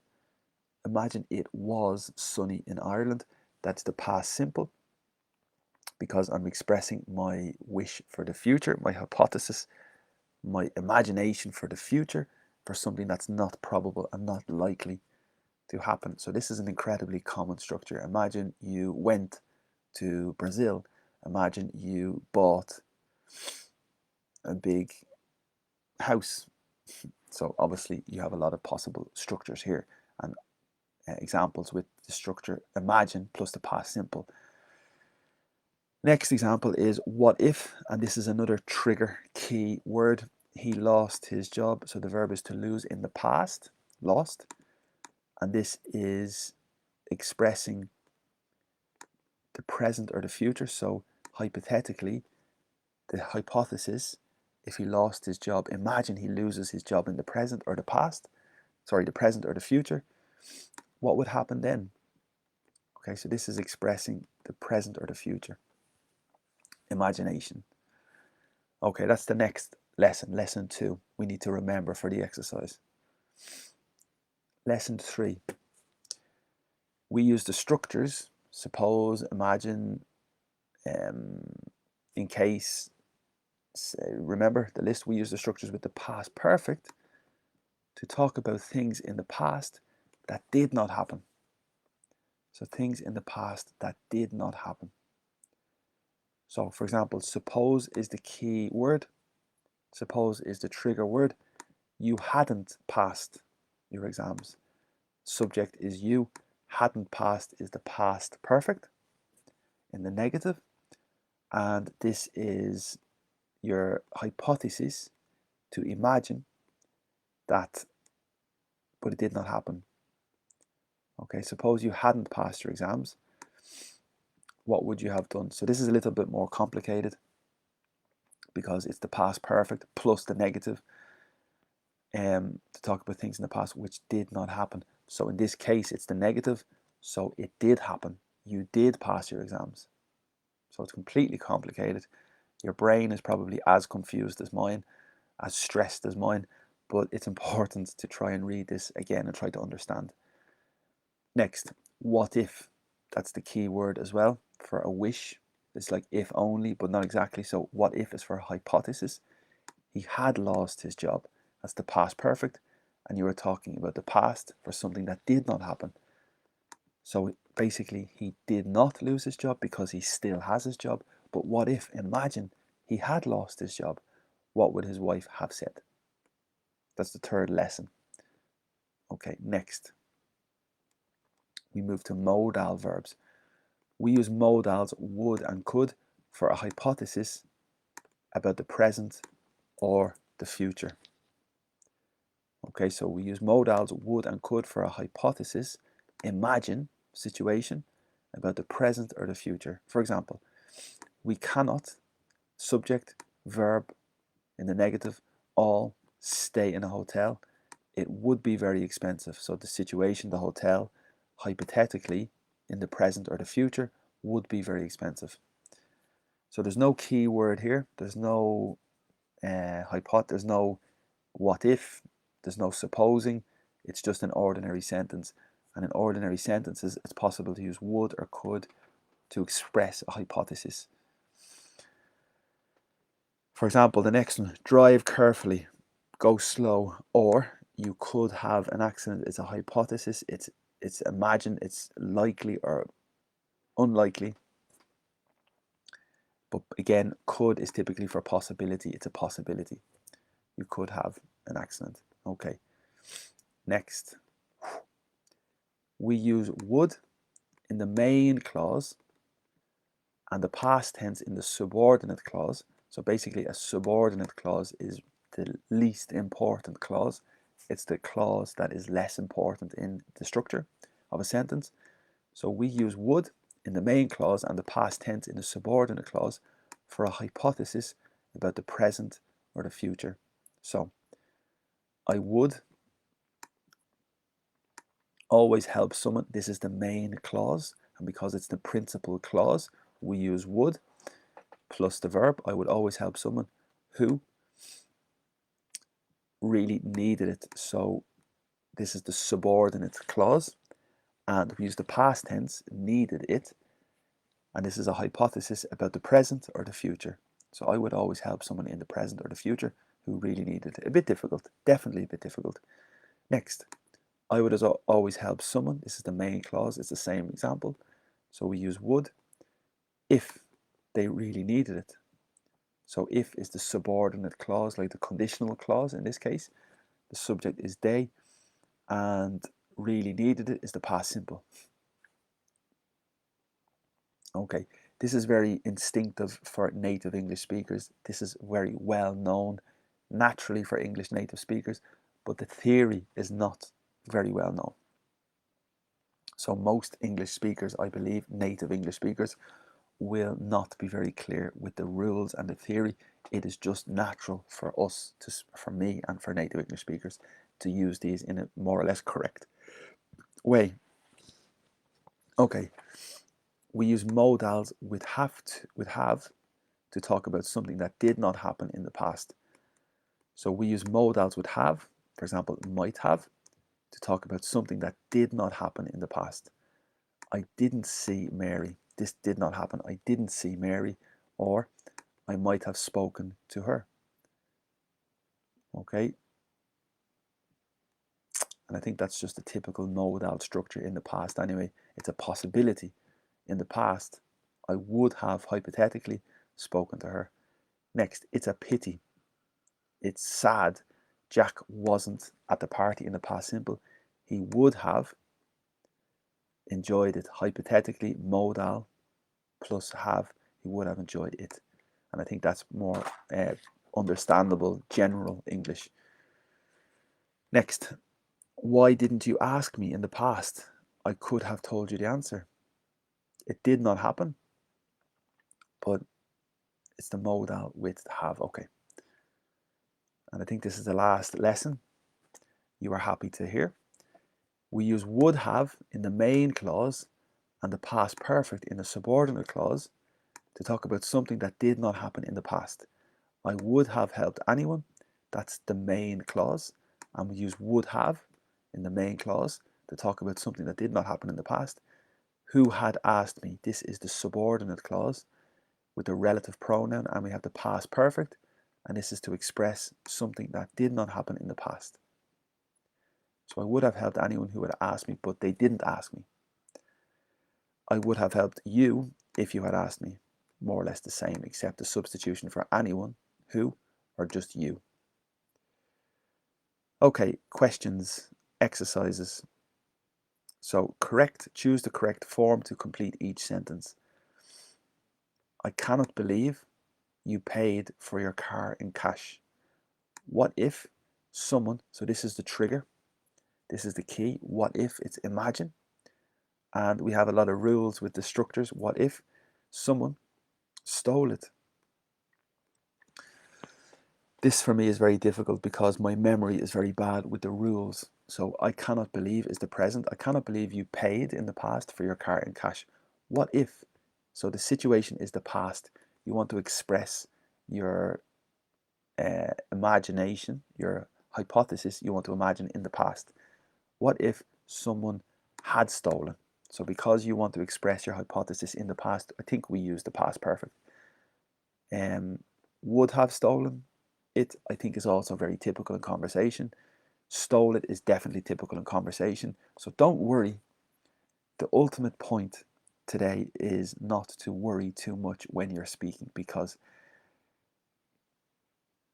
Imagine it was sunny in Ireland. That's the past simple because I'm expressing my wish for the future, my hypothesis, my imagination for the future, for something that's not probable and not likely to happen. So this is an incredibly common structure. Imagine you went to Brazil. Imagine you bought a big house. So obviously you have a lot of possible structures here, and examples with the structure imagine plus the past simple. Next example is what if, and this is another trigger key word. He lost his job. So the verb is to lose in the past, lost, and this is expressing the present or the future. So hypothetically, the hypothesis, if he lost his job, imagine he loses his job in the present or the past, sorry, the present or the future, what would happen then? Okay, so this is expressing the present or the future. Imagination. Okay, that's the next lesson, lesson 2, we need to remember for the exercise. Lesson 3, we use the structures, suppose, imagine, in case. Remember the list, we use the structures with the past perfect to talk about things in the past that did not happen. So things in the past that did not happen. So for example, suppose is the key word. Suppose is the trigger word. You hadn't passed your exams. Subject is you. Hadn't passed is the past perfect in the negative. And this is your hypothesis to imagine that, but it did not happen. Okay, suppose you hadn't passed your exams. What would you have done? So this is a little bit more complicated because it's the past perfect plus the negative to talk about things in the past which did not happen. So in this case, it's the negative. So it did happen. You did pass your exams. So it's completely complicated. Your brain is probably as confused as mine, as stressed as mine, but it's important to try and read this again and try to understand. Next, what if? That's the key word as well for a wish. It's like if only, but not exactly. So what if is for a hypothesis. He had lost his job. That's the past perfect. And you were talking about the past for something that did not happen. So basically, he did not lose his job because he still has his job. But what if, imagine, he had lost his job? What would his wife have said? That's the third lesson. Okay, next. We move to modal verbs. We use modals would and could for a hypothesis about the present or the future. Okay, so we use modals would and could for a hypothesis, imagine, situation about the present or the future. For example, we cannot, subject, verb in the negative, all stay in a hotel. It would be very expensive. So the situation, the hotel, hypothetically, in the present or the future, would be very expensive. So there's no key word here. There's no there's no what if, there's no supposing. It's just an ordinary sentence. And in ordinary sentences, it's possible to use would or could to express a hypothesis. For example, the next one, drive carefully, go slow, or you could have an accident. It's a hypothesis. It's imagined, it's likely or unlikely. But again, could is typically for possibility. It's a possibility. You could have an accident. Okay. Next. We use would in the main clause and the past tense in the subordinate clause. So basically a subordinate clause is the least important clause. It's the clause that is less important in the structure of a sentence. So we use would in the main clause and the past tense in the subordinate clause for a hypothesis about the present or the future. So I would always help someone. This is the main clause, and because it's the principal clause, we use would plus the verb. I would always help someone who really needed it. So this is the subordinate clause, and we use the past tense, needed it, and this is a hypothesis about the present or the future. So I would always help someone in the present or the future. who really needed it. A bit difficult, definitely a bit difficult. Next, I would always help someone. This is the main clause. It's the same example. So we use would if they really needed it. So if is the subordinate clause, like the conditional clause in this case. The subject is they, and really needed it is the past simple. Okay, this is very instinctive for native English speakers. This is very well known naturally for English native speakers, but the theory is not very well known. So most English speakers, I believe, native English speakers, will not be very clear with the rules and the theory. It is just natural for us, for me and for native English speakers, to use these in a more or less correct way. Okay, we use modals with have to talk about something that did not happen in the past. So we use modals with have, for example, might have, to talk about something that did not happen in the past. I didn't see Mary. This did not happen. I didn't see Mary, or I might have spoken to her. Okay. And I think that's just a typical modal structure in the past anyway. It's a possibility. In the past, I would have hypothetically spoken to her. Next, it's a pity. It's sad Jack wasn't at the party in the past simple. He would have enjoyed it. Hypothetically, modal plus have, he would have enjoyed it. And I think that's more understandable general English. Next, why didn't you ask me in the past? I could have told you the answer. It did not happen, but it's the modal with have. Okay. And I think this is the last lesson you are happy to hear. We use would have in the main clause and the past perfect in the subordinate clause to talk about something that did not happen in the past. I would have helped anyone. That's the main clause. And we use would have in the main clause to talk about something that did not happen in the past. Who had asked me? This is the subordinate clause with the relative pronoun, and we have the past perfect, and this is to express something that did not happen in the past. So I would have helped anyone who had asked me, but they didn't ask me. I would have helped you if you had asked me. More or less the same, except the substitution for anyone, who, or just you. Okay, questions, exercises. So choose the correct form to complete each sentence. I cannot believe you paid for your car in cash. What if someone, so this is the trigger, this is the key, what if, it's imagine, and we have a lot of rules with the structures. What if someone stole it? This for me is very difficult because my memory is very bad with the rules. So I cannot believe is the present. I cannot believe you paid in the past for your car in cash. What if? So the situation is the past. You want to express your imagination, your hypothesis you want to imagine in the past. What if someone had stolen? So because you want to express your hypothesis in the past, I think we use the past perfect. Would have stolen it, I think, is also very typical in conversation. Stole it is definitely typical in conversation. So don't worry. The ultimate point today is not to worry too much when you're speaking, because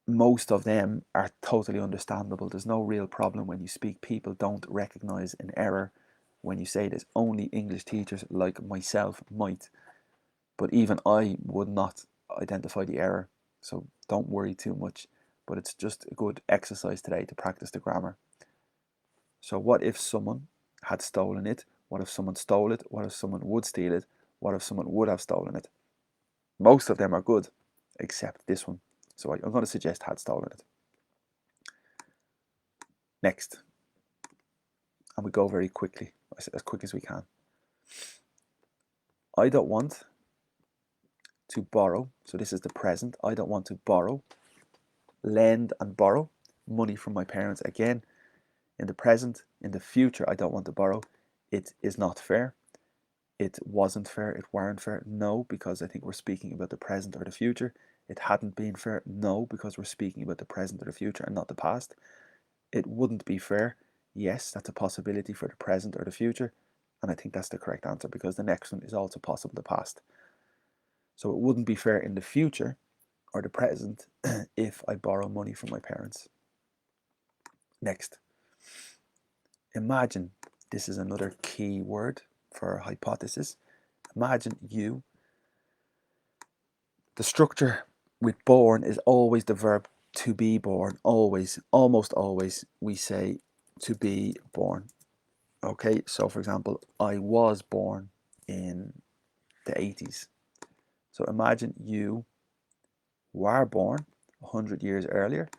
most of them are totally understandable. There's no real problem when you speak. People don't recognize an error when you say this. Only English teachers like myself might, but even I would not identify the error. So don't worry too much, but it's just a good exercise today to practice the grammar. So what if someone had stolen it? What if someone stole it? What if someone would steal it? What if someone would have stolen it? Most of them are good, except this one. So I'm going to suggest had stolen it. Next. And we go very quickly, as quick as we can. I don't want to borrow. So this is the present. I don't want to borrow, lend and borrow money from my parents again. In the present, in the future, I don't want to borrow. It is not fair. it wasn't fair, it weren't fair. No, because I think we're speaking about the present or the future. It hadn't been fair. No, because we're speaking about the present or the future and not the past. It wouldn't be fair. Yes, that's a possibility for the present or the future. And I think that's the correct answer because the next one is also possible, the past. So it wouldn't be fair in the future or the present if I borrow money from my parents. Next. Imagine, this is another key word for hypothesis. Imagine you, the structure with born is always the verb to be born, always, almost always we say to be born. Okay, so for example, I was born in the 80s. So imagine you were born 100 years earlier.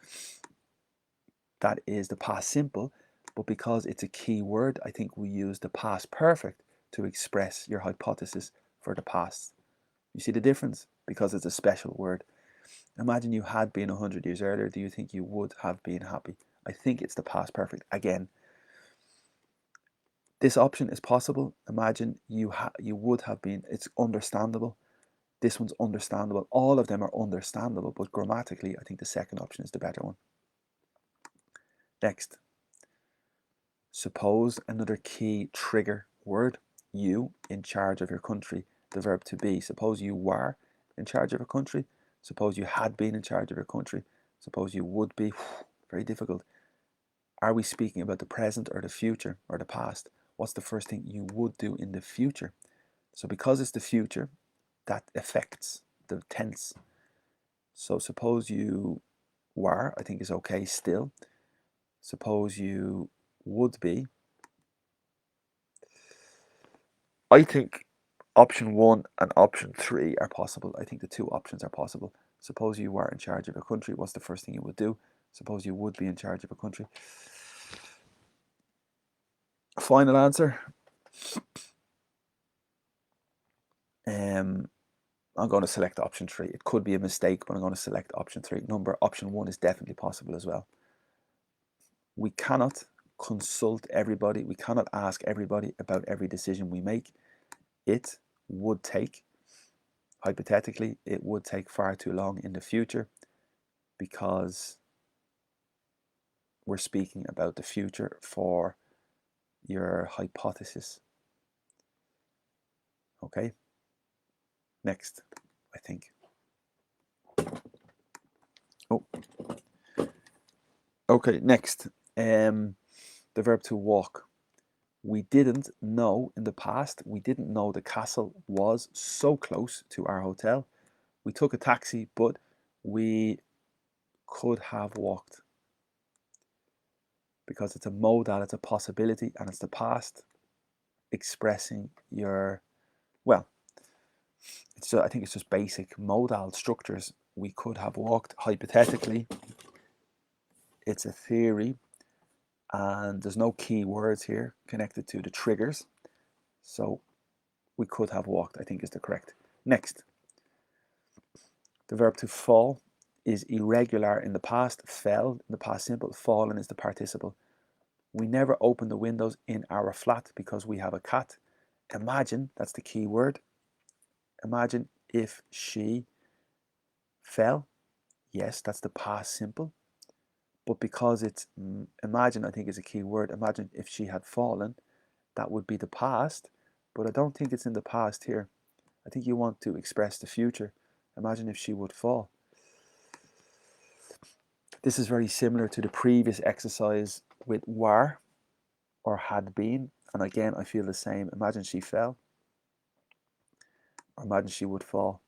That is the past simple, but because it's a key word, I think we use the past perfect to express your hypothesis for the past. You see the difference? Because it's a special word. Imagine you had been 100 years earlier. Do you think you would have been happy? I think it's the past perfect. Again, this option is possible. Imagine you would have been. It's understandable. This one's understandable. All of them are understandable, but grammatically, I think the second option is the better one. Next. Suppose, another key trigger word, you in charge of your country, the verb to be. Suppose you were in charge of your country. Suppose you had been in charge of your country. Suppose you would be. Very difficult. Are we speaking about the present or the future or the past? What's the first thing you would do in the future? So because it's the future, that affects the tense. So suppose you were, I think is okay still. Suppose you would be. I think option 1 and option 3 are possible. I think the two options are possible. Suppose you were in charge of a country. What's the first thing you would do? Suppose you would be in charge of a country. Final answer. I'm going to select option 3. It could be a mistake, but I'm going to select option 3. Option 1 is definitely possible as well. We cannot consult everybody. We cannot ask everybody about every decision we make. It would take, hypothetically, it would take far too long in the future because we're speaking about the future for your hypothesis. Okay? Next, I think. Oh. Okay, next. The verb to walk. We didn't know in the past, we didn't know the castle was so close to our hotel. We took a taxi, but we could have walked. Because it's a modal, it's a possibility, and it's the past expressing your, well, I think it's just basic modal structures. We could have walked, hypothetically. It's a theory, and there's no key words here connected to the triggers. So we could have walked, I think is the correct. Next, the verb to fall is irregular in the past, fell in the past simple, fallen is the participle. We never open the windows in our flat because we have a cat. Imagine, that's the key word. Imagine if she fell. Yes, that's the past simple. But because it's imagine, I think is a key word. Imagine if she had fallen, that would be the past. But I don't think it's in the past here. I think you want to express the future. Imagine if she would fall. This is very similar to the previous exercise with were or had been. And again, I feel the same. Imagine she fell. Or imagine she would fall.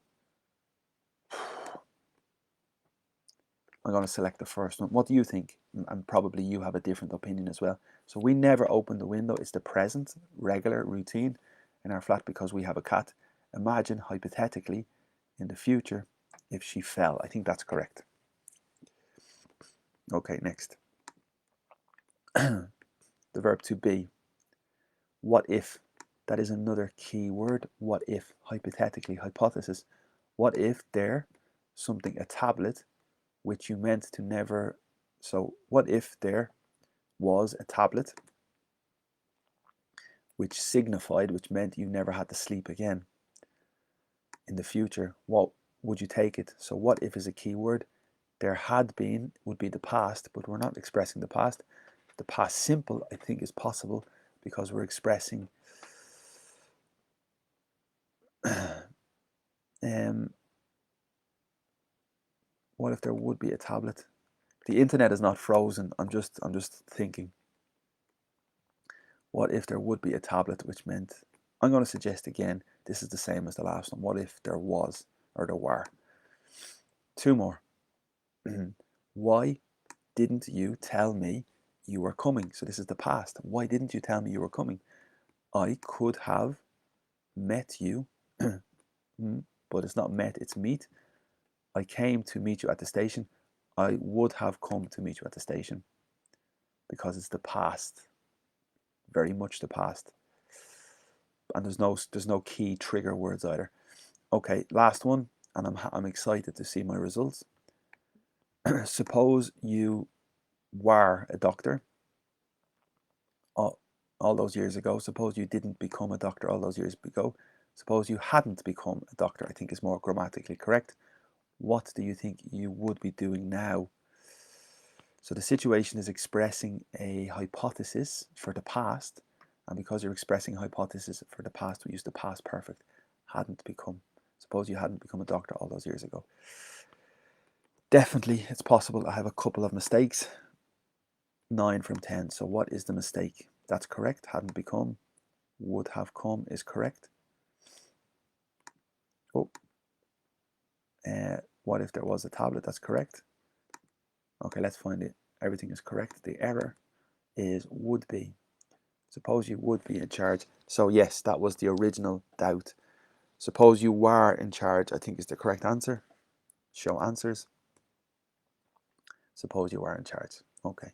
I'm going to select the first one. What do you think? And probably you have a different opinion as well. So we never open the window. It's the present, regular, routine in our flat because we have a cat. Imagine, hypothetically, in the future, if she fell. I think that's correct. Okay, next. The verb to be. What if? That is another key word. What if? Hypothetically, hypothesis. What if there, something, a tablet, which you meant to never. So what if there was a tablet which signified, which meant you never had to sleep again in the future, what would you take it? So what if is a key word. There had been would be the past, but we're not expressing the past. The past simple, I think, is possible because we're expressing what if there would be a tablet? The internet is not frozen. I'm just thinking. What if there would be a tablet, which meant, I'm going to suggest again, this is the same as the last one. What if there was, or there were? Two more. Why didn't you tell me you were coming? So this is the past. Why didn't you tell me you were coming? I could have met you, but it's not met, it's meet. I came to meet you at the station. I would have come to meet you at the station, because it's the past, very much the past. And there's no key trigger words either. Okay, last one, and I'm excited to see my results. Suppose you were a doctor all those years ago. Suppose you didn't become a doctor all those years ago. Suppose you hadn't become a doctor, I think is more grammatically correct. What do you think you would be doing now? So the situation is expressing a hypothesis for the past, and because you're expressing a hypothesis for the past, we use the past perfect. Hadn't become. Suppose you hadn't become a doctor all those years ago. Definitely, it's possible I have a couple of mistakes. 9 from 10. So what is the mistake? That's correct. Hadn't become. Would have come is correct. Oh. What if there was a tablet? That's correct. Okay, let's find it. Everything is correct. The error is would be. Suppose you would be in charge. So yes, that was the original doubt. Suppose you were in charge, I think is the correct answer. Show answers. Suppose you were in charge. Okay.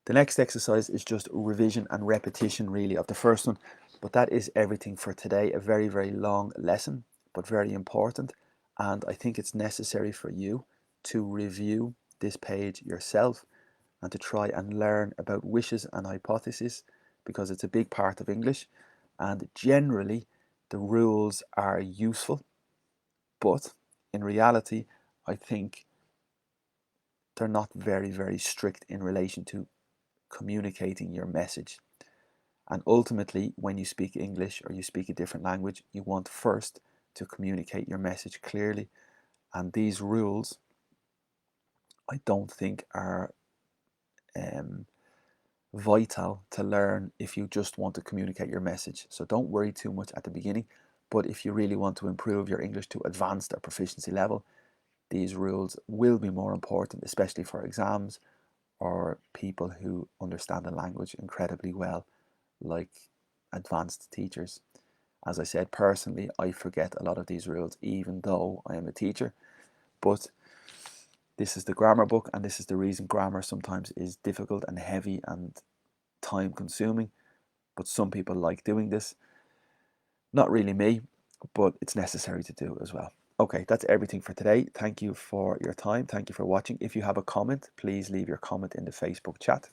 The next exercise is just revision and repetition really of the first one. But that is everything for today. A very, very long lesson, but very important. And I think it's necessary for you to review this page yourself and to try and learn about wishes and hypotheses, because it's a big part of English. And generally, the rules are useful. But in reality, I think they're not very, very strict in relation to communicating your message. And ultimately, when you speak English or you speak a different language, you want first to communicate your message clearly. And these rules, I don't think are vital to learn if you just want to communicate your message. So don't worry too much at the beginning. But if you really want to improve your English to advanced or proficiency level, these rules will be more important, especially for exams or people who understand the language incredibly well, like advanced teachers. As I said, personally, I forget a lot of these rules, even though I am a teacher. But this is the grammar book, and this is the reason grammar sometimes is difficult and heavy and time consuming. But some people like doing this. Not really me, but it's necessary to do as well. Okay, that's everything for today. Thank you for your time. Thank you for watching. If you have a comment, please leave your comment in the Facebook chat.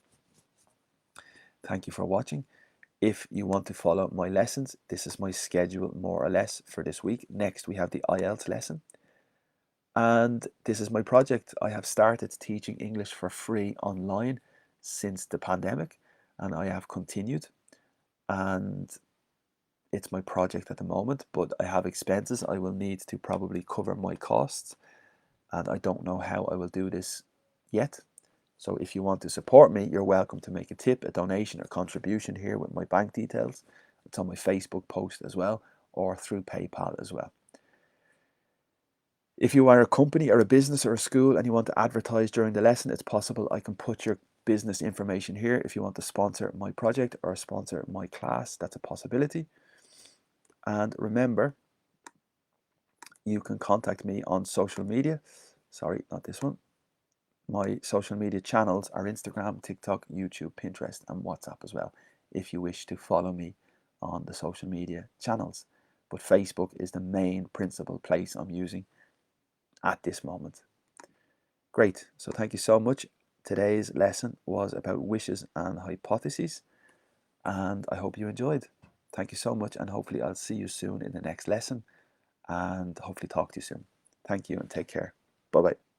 Thank you for watching. If you want to follow my lessons, this is my schedule more or less for this week. Next, we have the IELTS lesson. And this is my project. I have started teaching English for free online since the pandemic, and I have continued. And it's my project at the moment, but I have expenses. I will need to probably cover my costs, and I don't know how I will do this yet. So if you want to support me, you're welcome to make a tip, a donation, or contribution here with my bank details. It's on my Facebook post as well, or through PayPal as well. If you are a company or a business or a school and you want to advertise during the lesson, it's possible I can put your business information here. If you want to sponsor my project or sponsor my class, that's a possibility. And remember, you can contact me on social media. Sorry, not this one. My social media channels are Instagram, TikTok, YouTube, Pinterest, and WhatsApp as well, if you wish to follow me on the social media channels. But Facebook is the main principal place I'm using at this moment. Great, so thank you so much. Today's lesson was about wishes and hypotheses. and I hope you enjoyed. Thank you so much, and hopefully I'll see you soon in the next lesson, and hopefully talk to you soon. Thank you and take care. Bye bye.